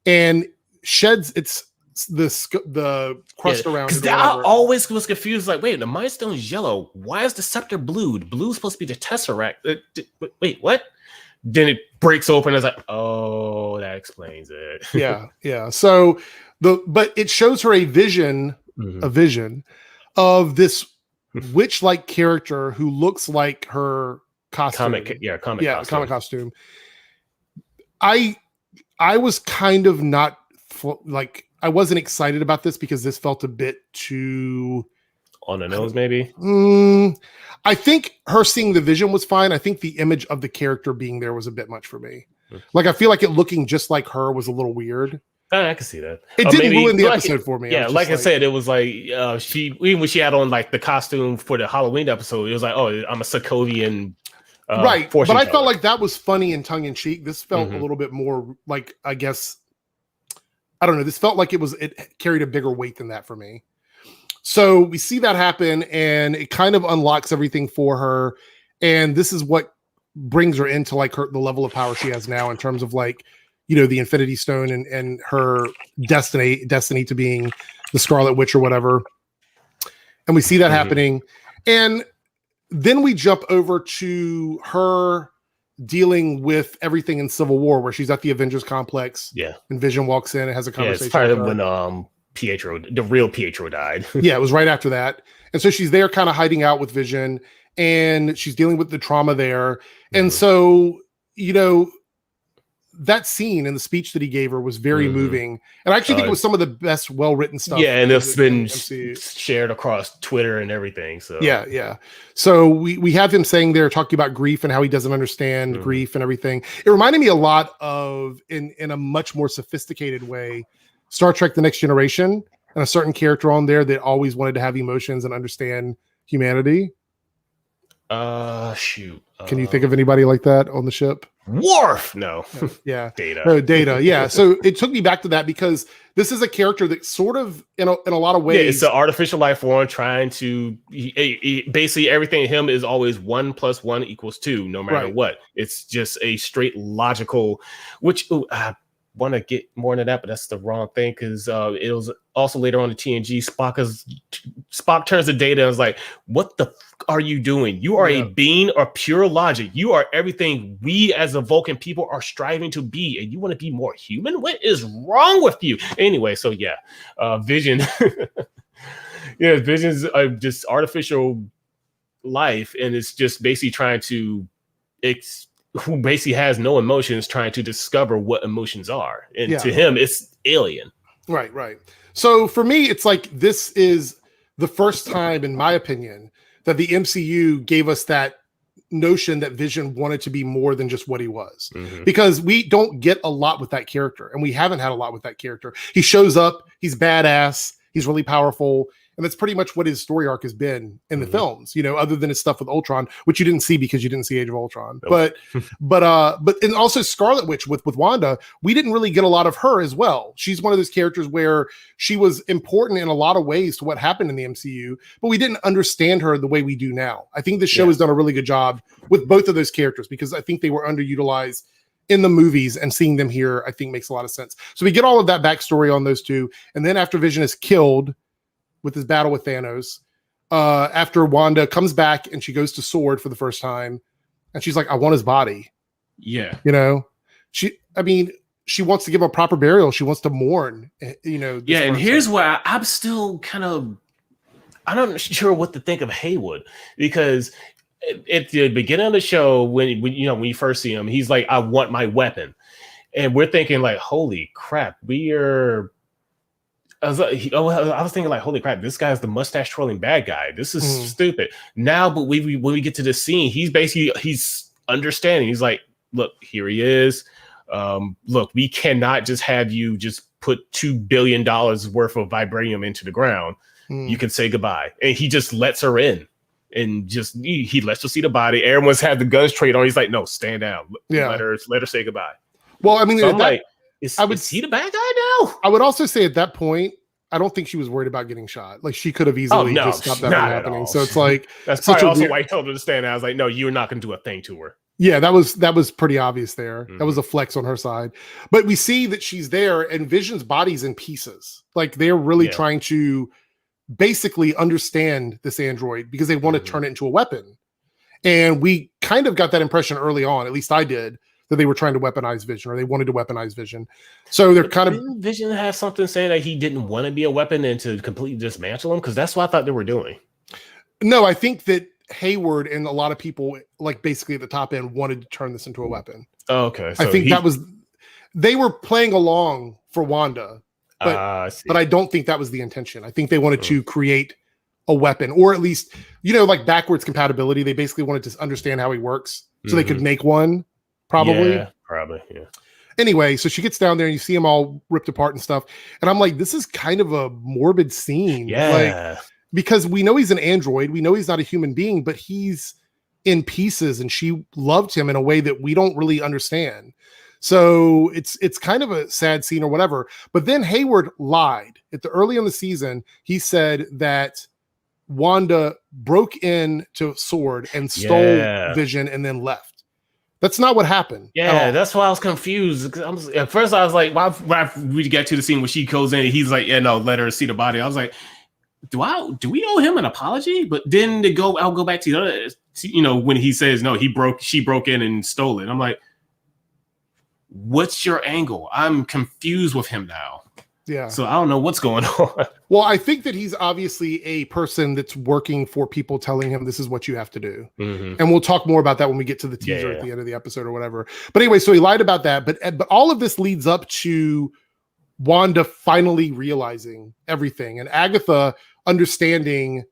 and sheds the crust around it. I always was confused. Like, wait, the Mind Stone's yellow. Why is the scepter blue? Blue's supposed to be the Tesseract. Wait, what? then it breaks open. It's like, oh, that explains it. Yeah. So but it shows her a vision of this witch-like character who looks like her costume. Comic costume. I was kind of not like, I wasn't excited about this because this felt a bit too on the nose, maybe. I think her seeing the vision was fine. I think the image of the character being there was a bit much for me. Like, I feel like it looking just like her was a little weird. I can see that. It didn't ruin the episode for me. Yeah, like I said, it was like she, even when she had on like the costume for the Halloween episode, it was like, oh, I'm a Sokovian. Right, but I felt like that was funny and tongue in cheek. This felt a little bit more like, I guess, I don't know. This felt like it carried a bigger weight than that for me. So we see that happen, and it kind of unlocks everything for her. And this is what brings her into like the level of power she has now in terms of like, you know, the Infinity Stone and her destiny to being the Scarlet Witch or whatever. And we see that happening. And then we jump over to her dealing with everything in Civil War, where she's at the Avengers complex. Yeah. And Vision walks in and has a conversation. It's probably when Pietro, the real Pietro, died. Yeah, it was right after that. And so she's there kind of hiding out with Vision, and she's dealing with the trauma there. And so, you know, that scene and the speech that he gave her was very moving. And I actually think it was some of the best well-written stuff. Yeah, and it's been shared across Twitter and everything. So yeah. So we have him saying there, talking about grief and how he doesn't understand grief and everything. It reminded me a lot of, in a much more sophisticated way, Star Trek The Next Generation, and a certain character on there that always wanted to have emotions and understand humanity. Shoot. Can you think of anybody like that on the ship? Worf. No. Yeah. Data. No, Data. Yeah. So it took me back to that because this is a character that sort of, in a lot of ways, it's an artificial life form trying to basically everything in him is always 1 + 1 = 2, no matter what. It's just a straight logical, which I want to get more into that, but that's the wrong thing because it was also later on in TNG. Spock turns to Data and is like, "What the are you doing? You are a being of pure logic. You are everything we as a Vulcan people are striving to be, and you want to be more human? What is wrong with you?" Anyway, so Vision, Vision's just artificial life, and it's just basically trying to who basically has no emotions, trying to discover what emotions are, and to him, it's alien. Right. So for me, it's like this is the first time, in my opinion, that the MCU gave us that notion that Vision wanted to be more than just what he was. Because we don't get a lot with that character, and we haven't had a lot with that character. He shows up, he's badass, he's really powerful, and that's pretty much what his story arc has been in the films, you know, other than his stuff with Ultron, which you didn't see because you didn't see Age of Ultron. Nope. But and also Scarlet Witch with Wanda, we didn't really get a lot of her as well. She's one of those characters where she was important in a lot of ways to what happened in the MCU, but we didn't understand her the way we do now. I think the show has done a really good job with both of those characters because I think they were underutilized in the movies, and seeing them here, I think makes a lot of sense. So we get all of that backstory on those two. And then after Vision is killed with his battle with Thanos, after Wanda comes back and she goes to Sword for the first time, and she's like, "I want his body." Yeah. You know, she wants to give a proper burial. She wants to mourn, you know. Yeah. And here's where I'm still I'm not sure what to think of Haywood, because at the beginning of the show, when you first see him, he's like, "I want my weapon." And we're thinking like, holy crap, I was thinking like, holy crap, this guy's the mustache twirling bad guy. This is stupid. Now, but when we get to the scene, he's understanding. He's like, look, here he is. Look, we cannot just have you just put $2 billion worth of vibranium into the ground. You can say goodbye. And he just lets her in, and just he lets her see the body. Everyone's had the guns trade on. He's like, no, stand down. Let her say goodbye. Well, I mean, so I'm like, is he the bad guy now? I would also say at that point, I don't think she was worried about getting shot. Like, she could have easily just stopped that from happening. So it's like, that's probably also why I told her to stand down. I was like, no, you're not going to do a thing to her. Yeah, that was pretty obvious there. That was a flex on her side. But we see that she's there, and Vision's body's in pieces. Like, they're really trying to basically understand this android because they want to turn it into a weapon. And we kind of got that impression early on, at least I did, that they were trying to weaponize Vision, or they wanted to weaponize Vision. So they're kind of Vision has something saying that he didn't want to be a weapon and to completely dismantle him, because that's what I thought they were doing. No, I think that Hayward and a lot of people, like basically at the top end, wanted to turn this into a weapon. Oh, okay. So I think they were playing along for Wanda, but I don't think that was the intention. I think they wanted to create a weapon, or at least, like backwards compatibility. They basically wanted to understand how he works so they could make one, probably. Yeah, probably, yeah. Anyway, so she gets down there and you see him all ripped apart and stuff. And I'm like, this is kind of a morbid scene. Yeah. Like, because we know he's an android. We know he's not a human being, but he's in pieces and she loved him in a way that we don't really understand. So it's kind of a sad scene or whatever. But then Hayward lied early in the season. He said that Wanda broke into SWORD and stole Vision and then left. That's not what happened. Yeah, that's why I was confused. At first I was like, why we get to the scene where she goes in and he's like, yeah, no, let her see the body. I was like, do we owe him an apology? But then I'll go back to the other, when he says no, she broke in and stole it. I'm like, what's your angle? I'm confused with him now. Yeah. So I don't know what's going on. Well, I think that he's obviously a person that's working for people telling him this is what you have to do. Mm-hmm. And we'll talk more about that when we get to the teaser at the end of the episode or whatever. But anyway, so he lied about that. But all of this leads up to Wanda finally realizing everything and Agatha understanding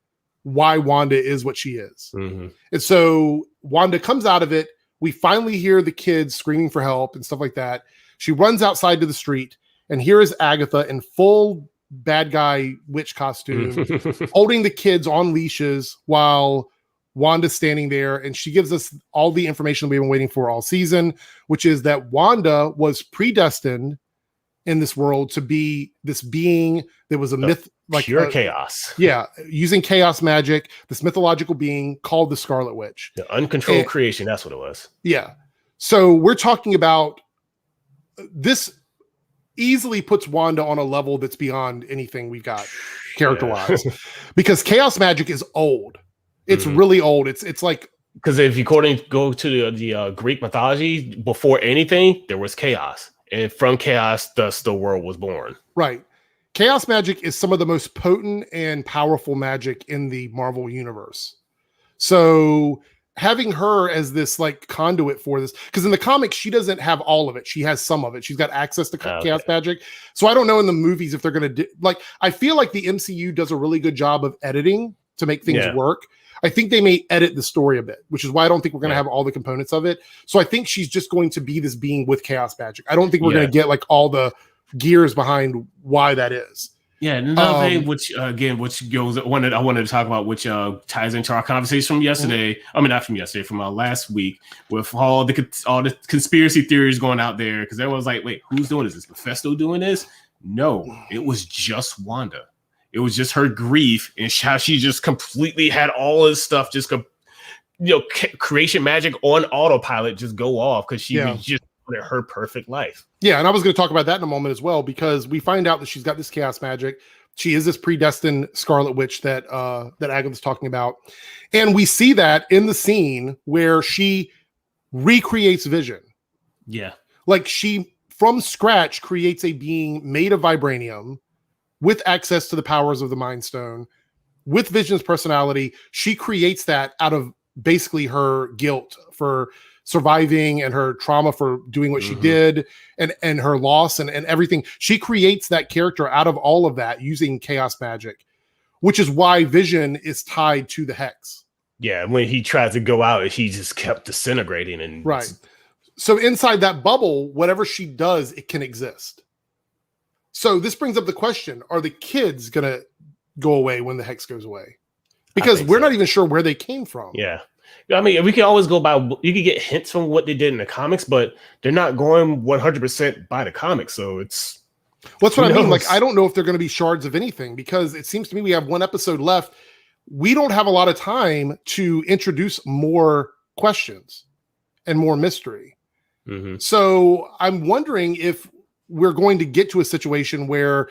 why Wanda is what she is. Mm-hmm. And so Wanda comes out of it. We finally hear the kids screaming for help and stuff like that. She runs outside to the street, and here is Agatha in full bad guy witch costume, holding the kids on leashes while Wanda's standing there. And she gives us all the information we've been waiting for all season, which is that Wanda was predestined in this world to be this being that was a myth, like pure chaos. Yeah, using chaos magic, this mythological being called the Scarlet Witch. The uncontrolled creation, that's what it was. Yeah. So we're talking about this easily puts Wanda on a level that's beyond anything we've got character-wise. Because chaos magic is old. It's really old. It's like, because if you go to the Greek mythology, before anything, there was chaos. And from chaos, thus the world was born. Right. Chaos magic is some of the most potent and powerful magic in the Marvel universe. So having her as this like conduit for this, because in the comics, she doesn't have all of it. She has some of it. She's got access to chaos magic. So I don't know in the movies if they're going to I feel like the MCU does a really good job of editing to make things work. I think they may edit the story a bit, which is why I don't think we're going to have all the components of it. So I think she's just going to be this being with chaos magic. I don't think we're going to get like all the gears behind why that is. Yeah, another thing, which goes, I wanted to talk about, which ties into our conversation from yesterday. I mean, not from yesterday, from last week, with all the conspiracy theories going out there, because everyone's like, "Wait, who's doing this? Is Mephisto doing this?" No, it was just Wanda. It was just her grief and how she just completely had all this stuff, just creation magic on autopilot, just go off because she was just her perfect life. Yeah, and I was going to talk about that in a moment as well, because we find out that she's got this chaos magic. She is this predestined Scarlet Witch that Agatha's talking about, and we see that in the scene where she recreates Vision. Yeah, like she from scratch creates a being made of vibranium with access to the powers of the Mind Stone, with Vision's personality. She creates that out of basically her guilt for surviving and her trauma for doing what she did and her loss and everything. She creates that character out of all of that using chaos magic, which is why Vision is tied to the Hex. Yeah, when he tries to go out, he just kept disintegrating. And right. So inside that bubble, whatever she does, it can exist. So this brings up the question, are the kids going to go away when the Hex goes away? Because we're not even sure where they came from. Yeah. I mean, we can always go by, you can get hints from what they did in the comics, but they're not going 100% by the comics. So it's... What's what I mean? Like, I don't know if they're going to be shards of anything, because it seems to me we have one episode left. We don't have a lot of time to introduce more questions and more mystery. Mm-hmm. So I'm wondering if we're going to get to a situation where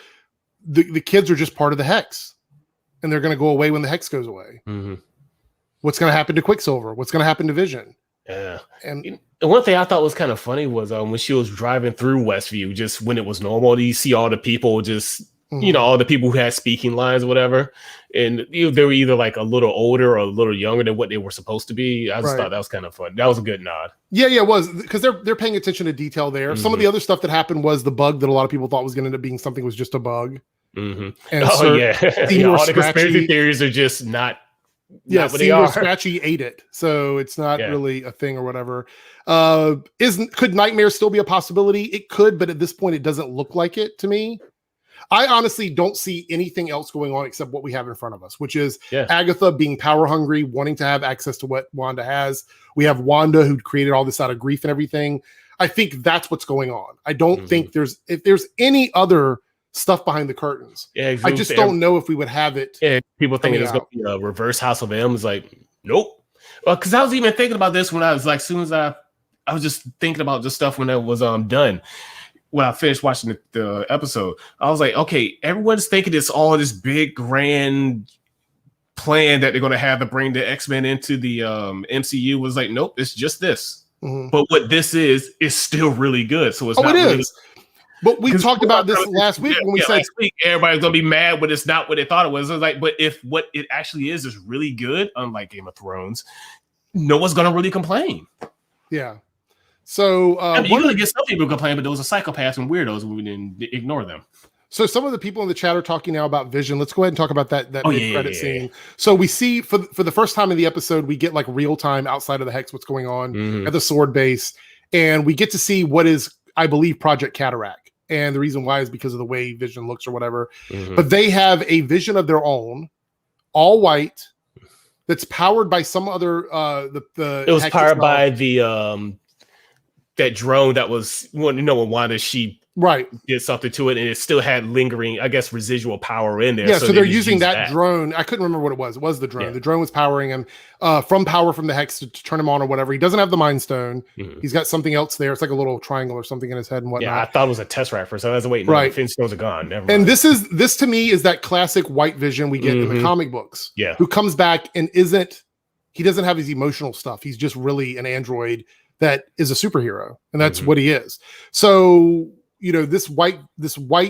the kids are just part of the Hex and they're going to go away when the Hex goes away. Mm-hmm. What's going to happen to Quicksilver? What's going to happen to Vision? Yeah. And And one thing I thought was kind of funny was when she was driving through Westview, just when it was normal, you see all the people just, all the people who had speaking lines or whatever. And they were either like a little older or a little younger than what they were supposed to be. I just thought that was kind of fun. That was a good nod. Yeah, it was, because they're paying attention to detail there. Some of the other stuff that happened was the bug that a lot of people thought was going to end up being something was just a bug. And all the conspiracy theories are just not. Yeah, Senior Scratchy ate it, so it's not really a thing or whatever. Could Nightmare still be a possibility? It could, but at this point, it doesn't look like it to me. I honestly don't see anything else going on except what we have in front of us, which is Agatha being power hungry, wanting to have access to what Wanda has. We have Wanda who created all this out of grief and everything. I think that's what's going on. I don't think if there's any other stuff behind the curtains. Yeah, I just don't know if we would have it. Yeah, people thinking it's going to be a reverse House of M. Is like, nope. Well, because I was even thinking about this when I was like, as soon as I was just thinking about this stuff when it was done. When I finished watching the episode, I was like, okay, everyone's thinking it's all this big grand plan that they're going to have to bring the X-Men into the MCU. Was like, nope, it's just this. But what this is still really good. So it's not it really. Is. But we talked about this last week when we said everybody's gonna be mad when it's not what they thought it was. It was like, but if what it actually is really good, unlike Game of Thrones, no one's gonna really complain. Yeah. So you're gonna get some people complain, but those are psychopaths and weirdos. We didn't ignore them. So some of the people in the chat are talking now about Vision. Let's go ahead and talk about that mid-credit scene. So we see for the first time in the episode, we get like real time outside of the Hex what's going on at the Sword base, and we get to see what is, I believe, Project Cataract. And the reason why is because of the way Vision looks or whatever. But they have a vision of their own, all white, that's powered by some other it was powered by the that drone that was when Wanda did something to it, and it still had lingering, I guess, residual power in there. Yeah, so they're using that drone. I couldn't remember what it was. It was the drone. Yeah. The drone was powering him from the Hex to turn him on or whatever. He doesn't have the Mind Stone. He's got something else there. It's like a little triangle or something in his head and whatnot. Yeah, I thought it was a Tesseract for so I was waiting. Right, Finn Stones are gone. Never and mind. this to me is that classic white Vision we get in the comic books. Yeah, who comes back and he doesn't have his emotional stuff. He's just really an android that is a superhero, and that's what he is. So this white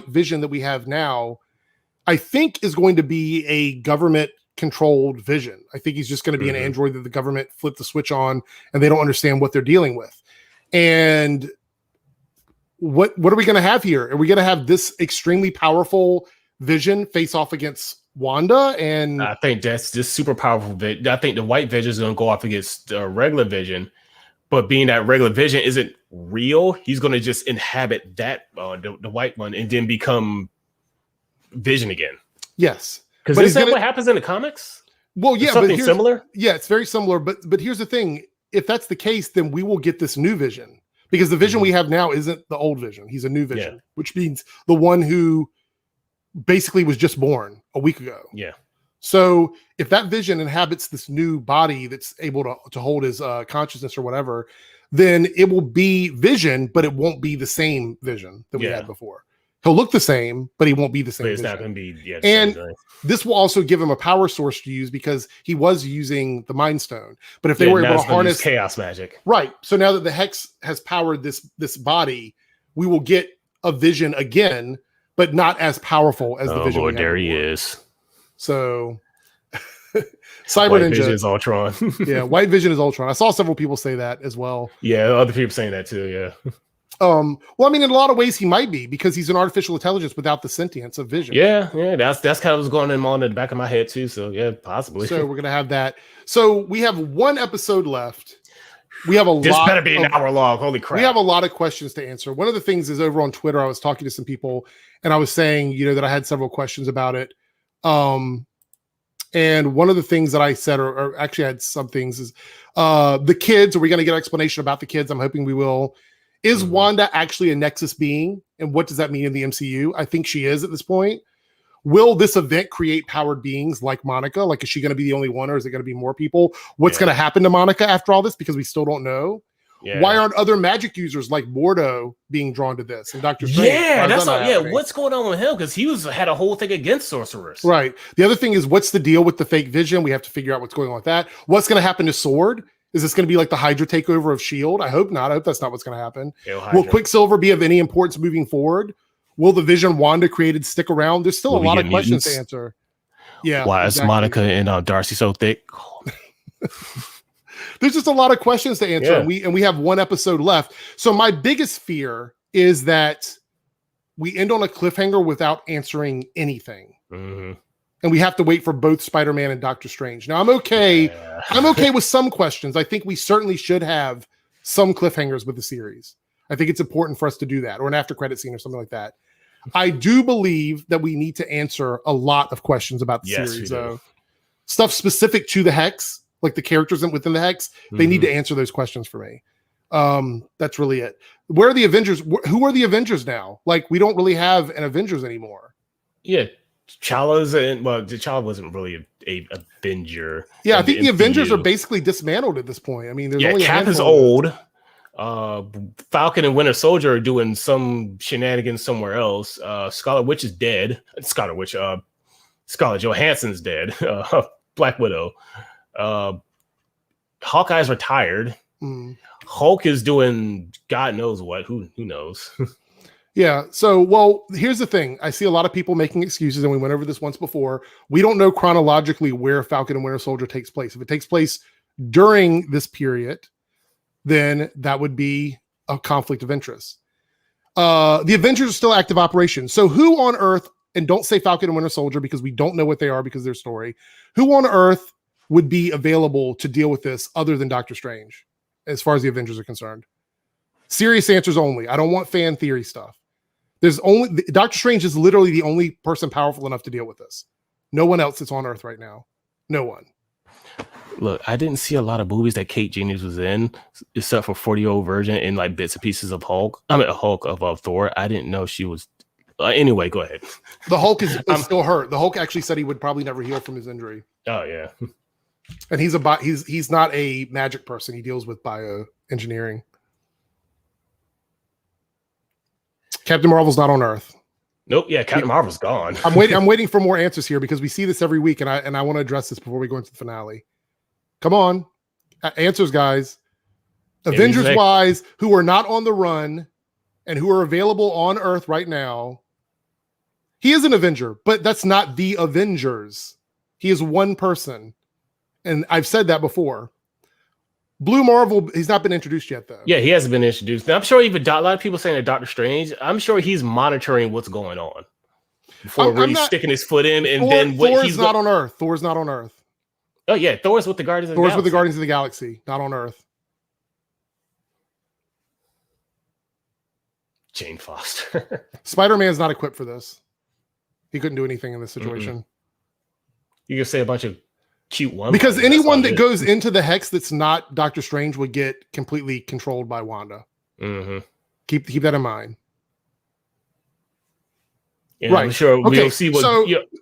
Vision that we have now, I think is going to be a government controlled Vision. I think he's just going to be an android that the government flipped the switch on and they don't understand what they're dealing with. And what are we going to have here? Are we going to have this extremely powerful Vision face off against Wanda? And I think that's just super powerful. I think the white Vision is going to go off against the regular Vision. But being that regular Vision isn't real, he's going to just inhabit that the white one and then become Vision again. Yes, because is that what happens in the comics? Well, yeah, something similar. Yeah, it's very similar. But here's the thing: if that's the case, then we will get this new Vision, because the Vision we have now isn't the old Vision. He's a new Vision, which means the one who basically was just born a week ago. Yeah. So if that Vision inhabits this new body that's able to hold his consciousness or whatever, then it will be Vision, but it won't be the same Vision that we had before. He'll look the same, but he won't be the same. But it's Vision. not going to be. Yeah, and this will also give him a power source to use because he was using the Mind Stone. But if they were able to harness chaos magic, right? So now that the Hex has powered this body, we will get a Vision again, but not as powerful as the Vision. Oh, there he is. So, Cyber White Ninja Vision is Ultron. Yeah, White Vision is Ultron. I saw several people say that as well. Yeah, other people saying that too. Yeah. Well, I mean, in a lot of ways, he might be because he's an artificial intelligence without the sentience of Vision. Yeah, that's kind of what's going on in the back of my head too. So yeah, possibly. So we're gonna have that. So we have one episode left. We have a this lot. Better be an hour long. Holy crap! We have a lot of questions to answer. One of the things is over on Twitter. I was talking to some people, and I was saying, that I had several questions about it. And one of the things that I said, or actually I had some things, is the kids. Are we going to get an explanation about the kids? I'm hoping we will. Is Wanda actually a Nexus being? And what does that mean in the MCU? I think she is at this point. Will this event create powered beings like Monica? Like, is she going to be the only one, or is it going to be more people? What's going to happen to Monica after all this? Because we still don't know. Yeah. Why aren't other magic users like Mordo being drawn to this? And Dr. Strange? Yeah, what's going on with him? Because he had a whole thing against sorcerers. Right. The other thing is, what's the deal with the fake Vision? We have to figure out what's going on with that. What's going to happen to Sword? Is this going to be like the Hydra takeover of S.H.I.E.L.D.? I hope not. I hope that's not what's going to happen. Yo, Will Quicksilver be of any importance moving forward? Will the Vision Wanda created stick around? There's still a lot of questions to answer. Yeah. Why is Monica and Darcy so thick? There's just a lot of questions to answer, and we have one episode left. So my biggest fear is that we end on a cliffhanger without answering anything. Mm-hmm. And we have to wait for both Spider-Man and Doctor Strange. Now I'm okay. I'm okay with some questions. I think we certainly should have some cliffhangers with the series. I think it's important for us to do that, or an after credit scene or something like that. I do believe that we need to answer a lot of questions about the series, though. Stuff specific to the Hex, like the characters within the Hex, they need to answer those questions for me. That's really it. Where are the Avengers? Who are the Avengers now? Like, we don't really have an Avengers anymore. Yeah. T'Challa wasn't really a Avenger. Yeah, I think the Avengers are basically dismantled at this point. I mean, there's only Cap is old. Falcon and Winter Soldier are doing some shenanigans somewhere else. Scarlet Witch is dead. Scarlett Johansson's dead. Black Widow. Hawkeye's retired. Hulk is doing God knows what. Who knows? Yeah. So, well, here's the thing. I see a lot of people making excuses, and we went over this once before. We don't know chronologically where Falcon and Winter Soldier takes place. If it takes place during this period, then that would be a conflict of interest. The Avengers are still active operations. So who on Earth, and don't say Falcon and Winter Soldier because we don't know what they are because of their story, who on Earth would be available to deal with this other than Doctor Strange, as far as the Avengers are concerned? Serious answers only. I don't want fan theory stuff. Doctor Strange is literally the only person powerful enough to deal with this. No one else that's on Earth right now. No one. Look, I didn't see a lot of movies that Kate Jennings was in, except for 40-year-old virgin and like bits and pieces of Hulk. I mean, Hulk of Thor. I didn't know she was. Anyway, go ahead. The Hulk is still hurt. The Hulk actually said he would probably never heal from his injury. Oh yeah. And he's not a magic person. He deals with bioengineering. Captain Marvel's not on Earth. Nope. Yeah, Captain Marvel's gone. I'm waiting for more answers here because we see this every week, and I want to address this before we go into the finale. Come on, answers, guys. Avengers wise, who are not on the run and who are available on Earth right now. He is an Avenger, but that's not the Avengers. He is one person, and I've said that before. Blue Marvel, he's not been introduced yet, though. Yeah, he hasn't been introduced. Now, I'm sure even a lot of people saying that Doctor Strange, I'm sure he's monitoring what's going on before really sticking his foot in. And then Thor's not on Earth. Thor's not on Earth. Oh, yeah. Thor's with the Guardians of the Galaxy. Thor's with the Guardians of the Galaxy, not on Earth. Jane Foster. Spider-Man's not equipped for this. He couldn't do anything in this situation. You can say a bunch of cute one because anyone that goes into the Hex that's not Doctor Strange would get completely controlled by Wanda. Keep that in mind. Yeah, right. I'm sure we'll see what.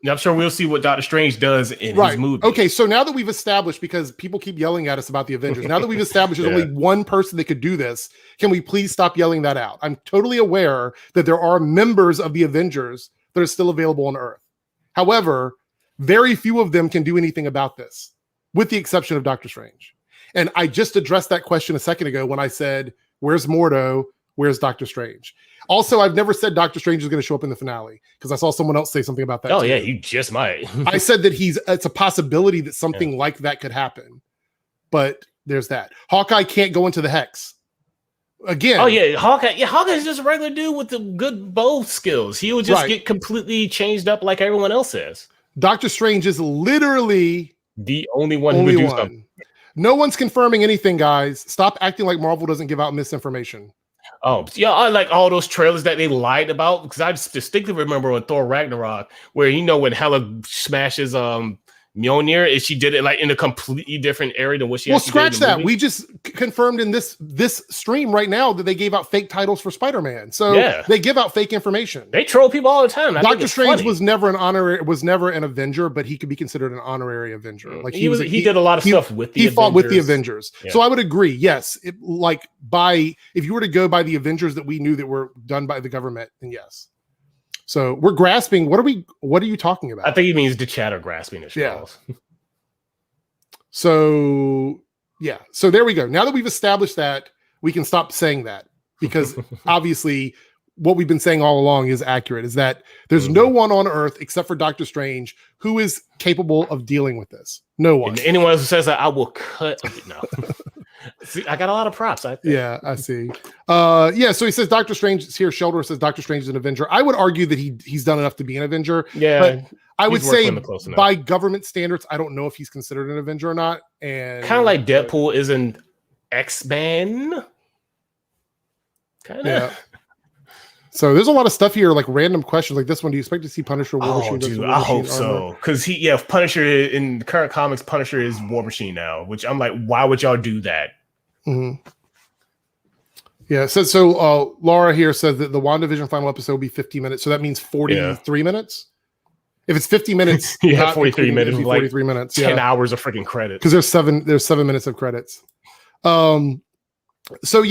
I'm sure we'll see what Doctor Strange does in his movie. Okay, so now that we've established, because people keep yelling at us about the Avengers, now that we've established there's only one person that could do this, can we please stop yelling that out? I'm totally aware that there are members of the Avengers that are still available on Earth. However, very few of them can do anything about this, with the exception of Doctor Strange. And I just addressed that question a second ago when I said, where's Mordo? Where's Doctor Strange? Also, I've never said Doctor Strange is going to show up in the finale because I saw someone else say something about that. Oh, yeah, you just might. I said that it's a possibility that something like that could happen. But there's that. Hawkeye can't go into the Hex. Again. Oh, yeah, Hawkeye. Yeah, Hawkeye's just a regular dude with the good bow skills. He would just get completely changed up like everyone else is. Doctor Strange is literally the only one who would do something. No one's confirming anything, guys. Stop acting like Marvel doesn't give out misinformation. Oh, yeah, I like all those trailers that they lied about because I distinctly remember on Thor Ragnarok where, when Hela smashes Mjolnir, and she did it like in a completely different area than what she actually did. Well, scratch that. We just confirmed in this stream right now that they gave out fake titles for Spider-Man. So they give out fake information. They troll people all the time. Doctor Strange was never an Avenger, but he could be considered an honorary Avenger. Like he did a lot of stuff with the Avengers. He fought with the Avengers. Yeah. So I would agree. Yes, if you were to go by the Avengers that we knew that were done by the government, then yes. So we're grasping. What are you talking about? I think he means the chatter grasping at straws. Yeah. So Yeah. So there we go. Now that we've established that, we can stop saying that, because obviously what we've been saying all along is accurate, is that there's no one on Earth except for Doctor Strange who is capable of dealing with this. No one. And anyone else who says that, I will cut. No. See, I got a lot of props, I think. Yeah, I see. Yeah, so he says Doctor Strange is here. Sheldon says Doctor Strange is an Avenger. I would argue that he's done enough to be an Avenger. Yeah. But I would say by government standards, I don't know if he's considered an Avenger or not. And kind of like Deadpool is an X-Man. Kind of. Yeah. So there's a lot of stuff here, like random questions like this one. Do you expect to see Punisher War Machine? Dude, I hope so. Because Punisher in the current comics, Punisher is War Machine now, which I'm like, why would y'all do that? Mm-hmm. Yeah. So Laura here says that the WandaVision final episode will be 50 minutes. So that means 43 minutes. If it's 50 minutes, 43 minutes, 43 minutes, 10 hours of freaking credits. Because there's 7 minutes of credits. So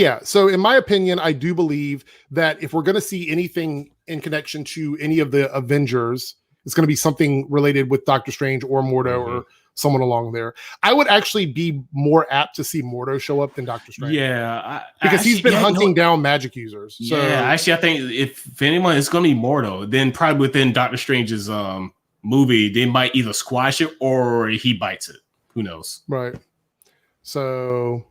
in my opinion, I do believe that if we're going to see anything in connection to any of the Avengers, it's going to be something related with Doctor Strange or Mordo or someone along there. I would actually be more apt to see Mordo show up than Doctor Strange. Yeah, because he's been hunting down magic users. So actually, I think if anyone is going to be Mordo, then probably within Doctor Strange's movie, they might either squash it or he bites it. Who knows? Right. So.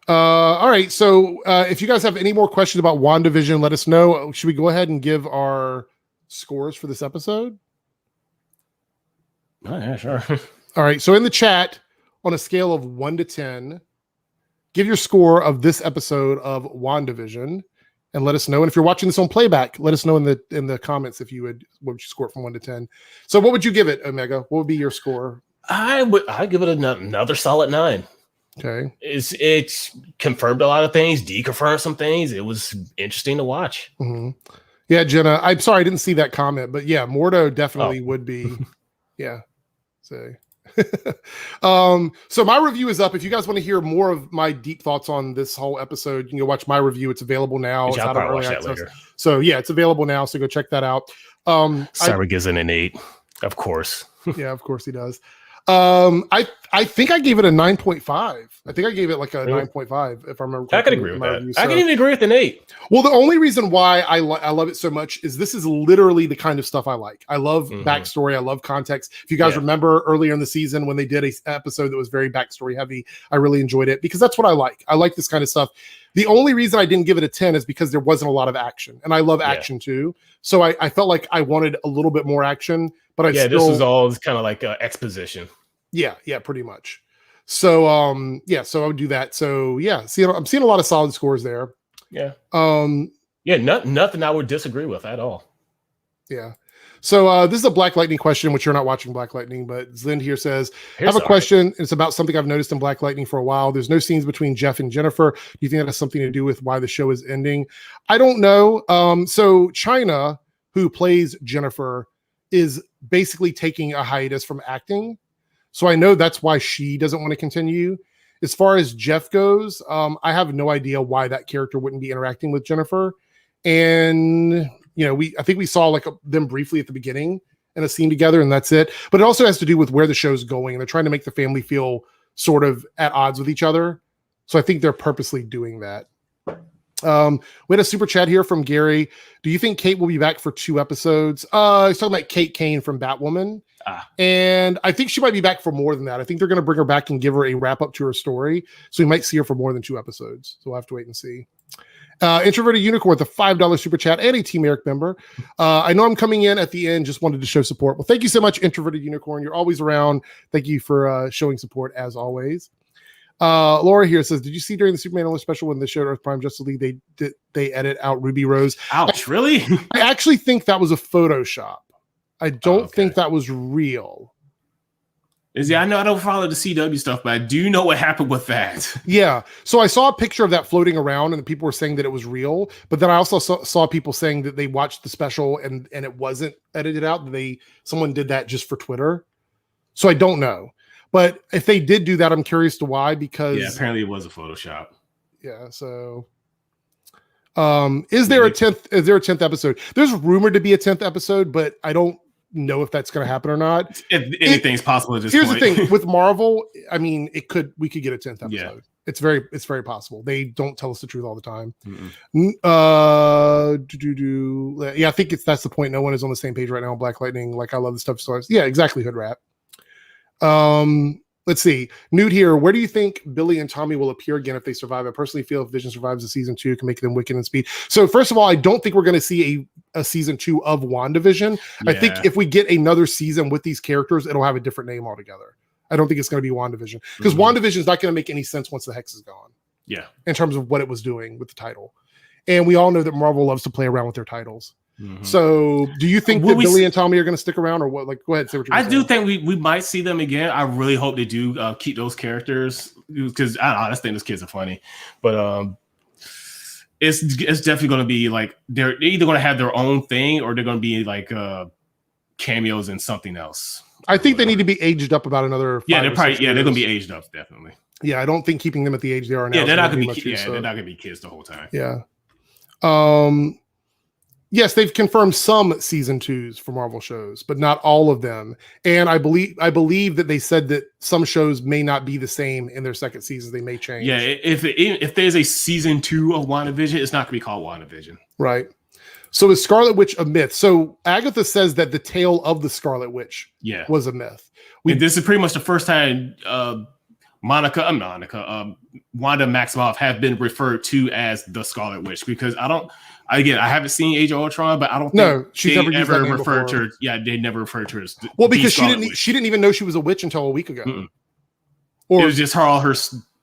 All right. So if you guys have any more questions about WandaVision, let us know. Should we go ahead and give our scores for this episode? Oh, yeah, sure. All right. So in the chat, on a scale of 1 to 10, give your score of this episode of WandaVision and let us know. And if you're watching this on playback, let us know in the comments what would you score it from 1 to 10. So what would you give it, Omega? What would be your score? I'd give it another solid 9. Okay. It's confirmed a lot of things, deconfirmed some things. It was interesting to watch. Mm-hmm. Yeah, Jenna, I'm sorry I didn't see that comment, but yeah, Mordo definitely would be. Yeah. So so my review is up. If you guys want to hear more of my deep thoughts on this whole episode, you can go watch my review. It's available now. It's out of early access. So yeah, it's available now. So go check that out. Sarah gives it an 8, of course. Yeah, of course he does. I think I gave it a 9.5. I think I gave it like a 9.5 if I remember. I could agree with that. Review, I can even agree with an 8. Well, the only reason why I love it so much is this is literally the kind of stuff I like. I love backstory. I love context. If you guys remember earlier in the season when they did an episode that was very backstory heavy, I really enjoyed it because that's what I like. I like this kind of stuff. The only reason I didn't give it a 10 is because there wasn't a lot of action, and I love action too. So I felt like I wanted a little bit more action, but this is all kind of like exposition. Yeah, pretty much. So so I would do that. So yeah, I'm seeing a lot of solid scores there. Yeah. Nothing I would disagree with at all. Yeah. So this is a Black Lightning question, which you're not watching Black Lightning, but Zlind here says, I have a question. It's about something I've noticed in Black Lightning for a while. There's no scenes between Jeff and Jennifer. Do you think that has something to do with why the show is ending? I don't know. So China, who plays Jennifer, is basically taking a hiatus from acting. So I know that's why she doesn't want to continue. As far as Jeff goes, I have no idea why that character wouldn't be interacting with Jennifer. And I think we saw like them briefly at the beginning in a scene together, and that's it. But it also has to do with where the show's going, and they're trying to make the family feel sort of at odds with each other. So I think they're purposely doing that. We had a super chat here from Gary. Do you think Kate will be back for 2 episodes? He's talking about Kate Kane from Batwoman. And I think she might be back for more than that. I think they're going to bring her back and give her a wrap up to her story. So we might see her for more than 2 episodes. So we'll have to wait and see. Introverted Unicorn with a $5 super chat and a Team Eric member. I know I'm coming in at the end. Just wanted to show support. Well, thank you so much, Introverted Unicorn. You're always around. Thank you for showing support as always. Laura here says, did you see during the Superman Only special when they showed Earth Prime Justice League, they edit out Ruby Rose? Ouch, really? I actually think that was a Photoshop. I don't think that was real. I know I don't follow the CW stuff, but I do know what happened with that. Yeah. So I saw a picture of that floating around and people were saying that it was real, but then I also saw people saying that they watched the special and it wasn't edited out. Someone did that just for Twitter. So I don't know. But if they did do that, I'm curious to why, because apparently it was a Photoshop. Yeah. So is there a 10th episode? There's rumored to be a 10th episode, but I don't know if that's going to happen or not. If anything's possible at this point. Here's the thing with Marvel. I mean, we could get a 10th episode. Yeah. It's very possible. They don't tell us the truth all the time. Yeah, I think that's the point. No one is on the same page right now on Black Lightning. Like, I love the stuff stars. Yeah, exactly. Hood Rat. Let's see. Nude here. Where do you think Billy and Tommy will appear again if they survive? I personally feel if Vision survives the season 2, it can make them Wiccan and Speed. So first of all, I don't think we're going to see a season 2 of WandaVision. Yeah. I think if we get another season with these characters, it'll have a different name altogether. I don't think it's going to be WandaVision because WandaVision is not going to make any sense once the Hex is gone. Yeah. In terms of what it was doing with the title. And we all know that Marvel loves to play around with their titles. So do you think that Billy and Tommy are going to stick around or what? Like, go ahead. Say what you're I do think we might see them again. I really hope they do keep those characters because I just think those kids are funny, but it's definitely going to be like they're either going to have their own thing or they're going to be like cameos in something else. I think they need to be aged up about another. They're going to be aged up definitely. Yeah, I don't think keeping them at the age they are now. Yeah, they're not going to be. They're not going to be kids the whole time. Yeah. Yes, they've confirmed some season 2s for Marvel shows, but not all of them. And I believe that they said that some shows may not be the same in their second seasons. They may change. Yeah, if there's a season 2 of WandaVision, it's not going to be called WandaVision. Right. So is Scarlet Witch a myth? So Agatha says that the tale of the Scarlet Witch was a myth. This is pretty much the first time Wanda Maximoff have been referred to as the Scarlet Witch because I haven't seen Age of Ultron, but I don't think she's never ever referred to her. Yeah, they never referred to her as because she didn't even know she was a witch until a week ago. Or it was just all her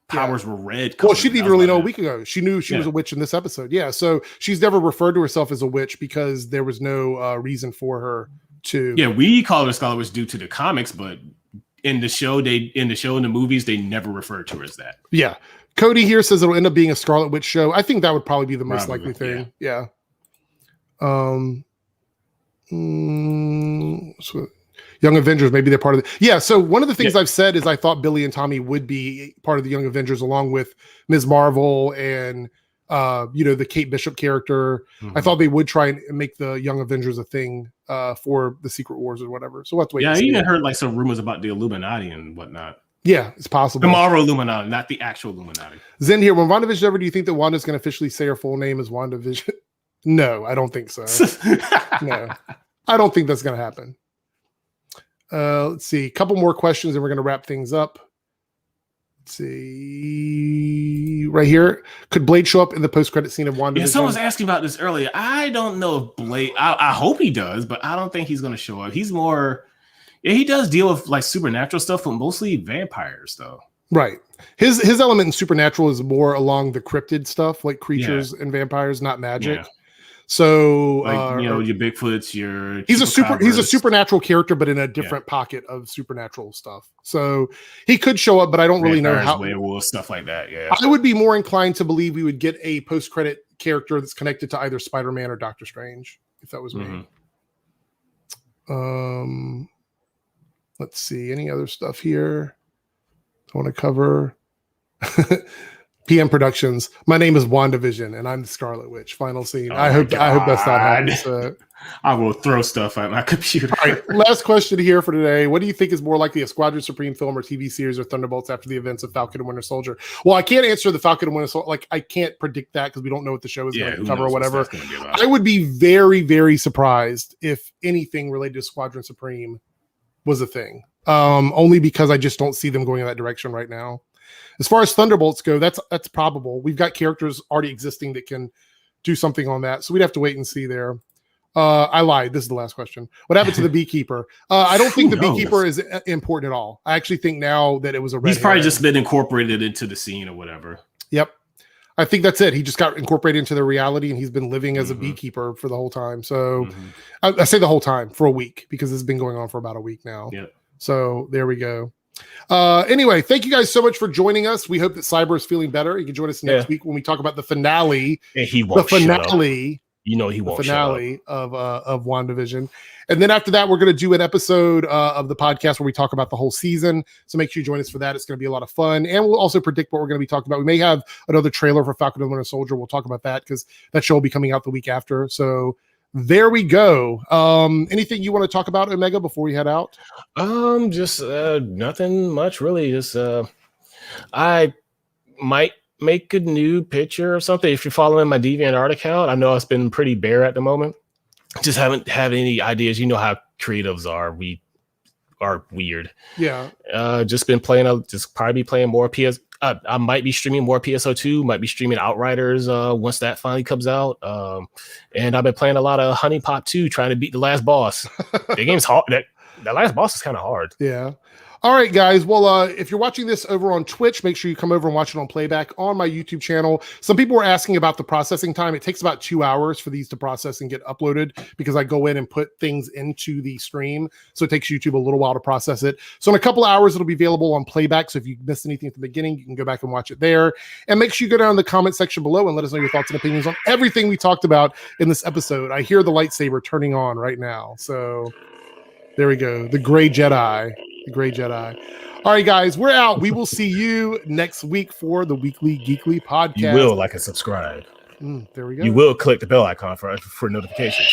powers were red. Well, she didn't even really know a week ago. She knew she was a witch in this episode. Yeah, so she's never referred to herself as a witch because there was no reason for her to. Yeah, we call her Scarlet Witch due to the comics, but in the show, in the movies, they never referred to her as that. Yeah. Cody here says it'll end up being a Scarlet Witch show. I think that would probably be the most likely thing. Yeah. So Young Avengers, maybe they're part of it. Yeah. So one of the things I've said is I thought Billy and Tommy would be part of the Young Avengers along with Ms. Marvel and the Kate Bishop character. I thought they would try and make the Young Avengers a thing for the Secret Wars or whatever. So we'll have to wait. Yeah, I even heard like some rumors about the Illuminati and whatnot. Yeah, it's possible. The Marvel Illuminati, not the actual Illuminati. Zen here. When WandaVision ever, do you think that Wanda's going to officially say her full name is WandaVision? No, I don't think so. No, I don't think that's going to happen. Let's see. A couple more questions and we're going to wrap things up. Let's see. Right here. Could Blade show up in the post-credit scene of WandaVision? Yeah, someone was asking about this earlier. I don't know if Blade, I hope he does, but I don't think he's going to show up. He's more... Yeah, he does deal with like supernatural stuff, but mostly vampires, though. Right. His element in supernatural is more along the cryptid stuff, like creatures and vampires, not magic. Yeah. So, like, your Bigfoots, your he's a supernatural character, but in a different pocket of supernatural stuff. So he could show up, but I don't really know how. Werewolves, stuff like that. Yeah, I would be more inclined to believe we would get a post-credit character that's connected to either Spider-Man or Doctor Strange, if that was me. Let's see. Any other stuff here I want to cover? PM Productions. My name is WandaVision, and I'm the Scarlet Witch. Final scene. I hope that's not happening. So. I will throw stuff at my computer. All right. Last question here for today. What do you think is more likely, a Squadron Supreme film or TV series or Thunderbolts after the events of Falcon and Winter Soldier? Well, I can't answer the Falcon and Winter Soldier. Like, I can't predict that because we don't know what the show is going to cover or whatever. I would be very, very surprised if anything related to Squadron Supreme was a thing. Only because I just don't see them going in that direction right now. As far as Thunderbolts go, that's probable. We've got characters already existing that can do something on that, so we'd have to wait and see there. I lied. This is the last question. What happened to the Beekeeper? I don't think the Beekeeper is important at all. I actually think now that it was a red He's probably just been incorporated into the scene or whatever. Yep. I think that's it. He just got incorporated into the reality and he's been living as a beekeeper for the whole time. So I say the whole time, for a week, because this has been going on for about a week now. Yep. So there we go. Anyway, thank you guys so much for joining us. We hope that Cyber is feeling better. You can join us next week when we talk about the finale. And he won't. The finale. He won't. The finale of WandaVision. And then after that, we're going to do an episode of the podcast where we talk about the whole season. So make sure you join us for that. It's going to be a lot of fun. And we'll also predict what we're going to be talking about. We may have another trailer for Falcon and Winter Soldier. We'll talk about that because that show will be coming out the week after. So there we go. Anything you want to talk about, Omega, before we head out? Just nothing much really. Just I might make a new picture or something. If you're following my DeviantArt account, I know it's been pretty bare at the moment. Just haven't had any ideas. You know how creatives are. We are weird. Yeah. Just been playing. Just probably be playing more PS. I might be streaming more PSO2. Might be streaming Outriders once that finally comes out. And I've been playing a lot of Honey Pot 2, trying to beat the last boss. The game's hard. That last boss is kind of hard. Yeah. All right, guys. Well, if you're watching this over on Twitch, make sure you come over and watch it on playback on my YouTube channel. Some people were asking about the processing time. It takes about 2 hours for these to process and get uploaded because I go in and put things into the stream. So it takes YouTube a little while to process it. So in a couple of hours, it'll be available on playback. So if you missed anything at the beginning, you can go back and watch it there. And make sure you go down in the comment section below and let us know your thoughts and opinions on everything we talked about in this episode. I hear the lightsaber turning on right now. So there we go. The gray Jedi. The Gray Jedi. All right, guys, we're out. We will see you next week for the Weekly Geekly podcast. You will like and subscribe. There we go. You will click the bell icon for notifications.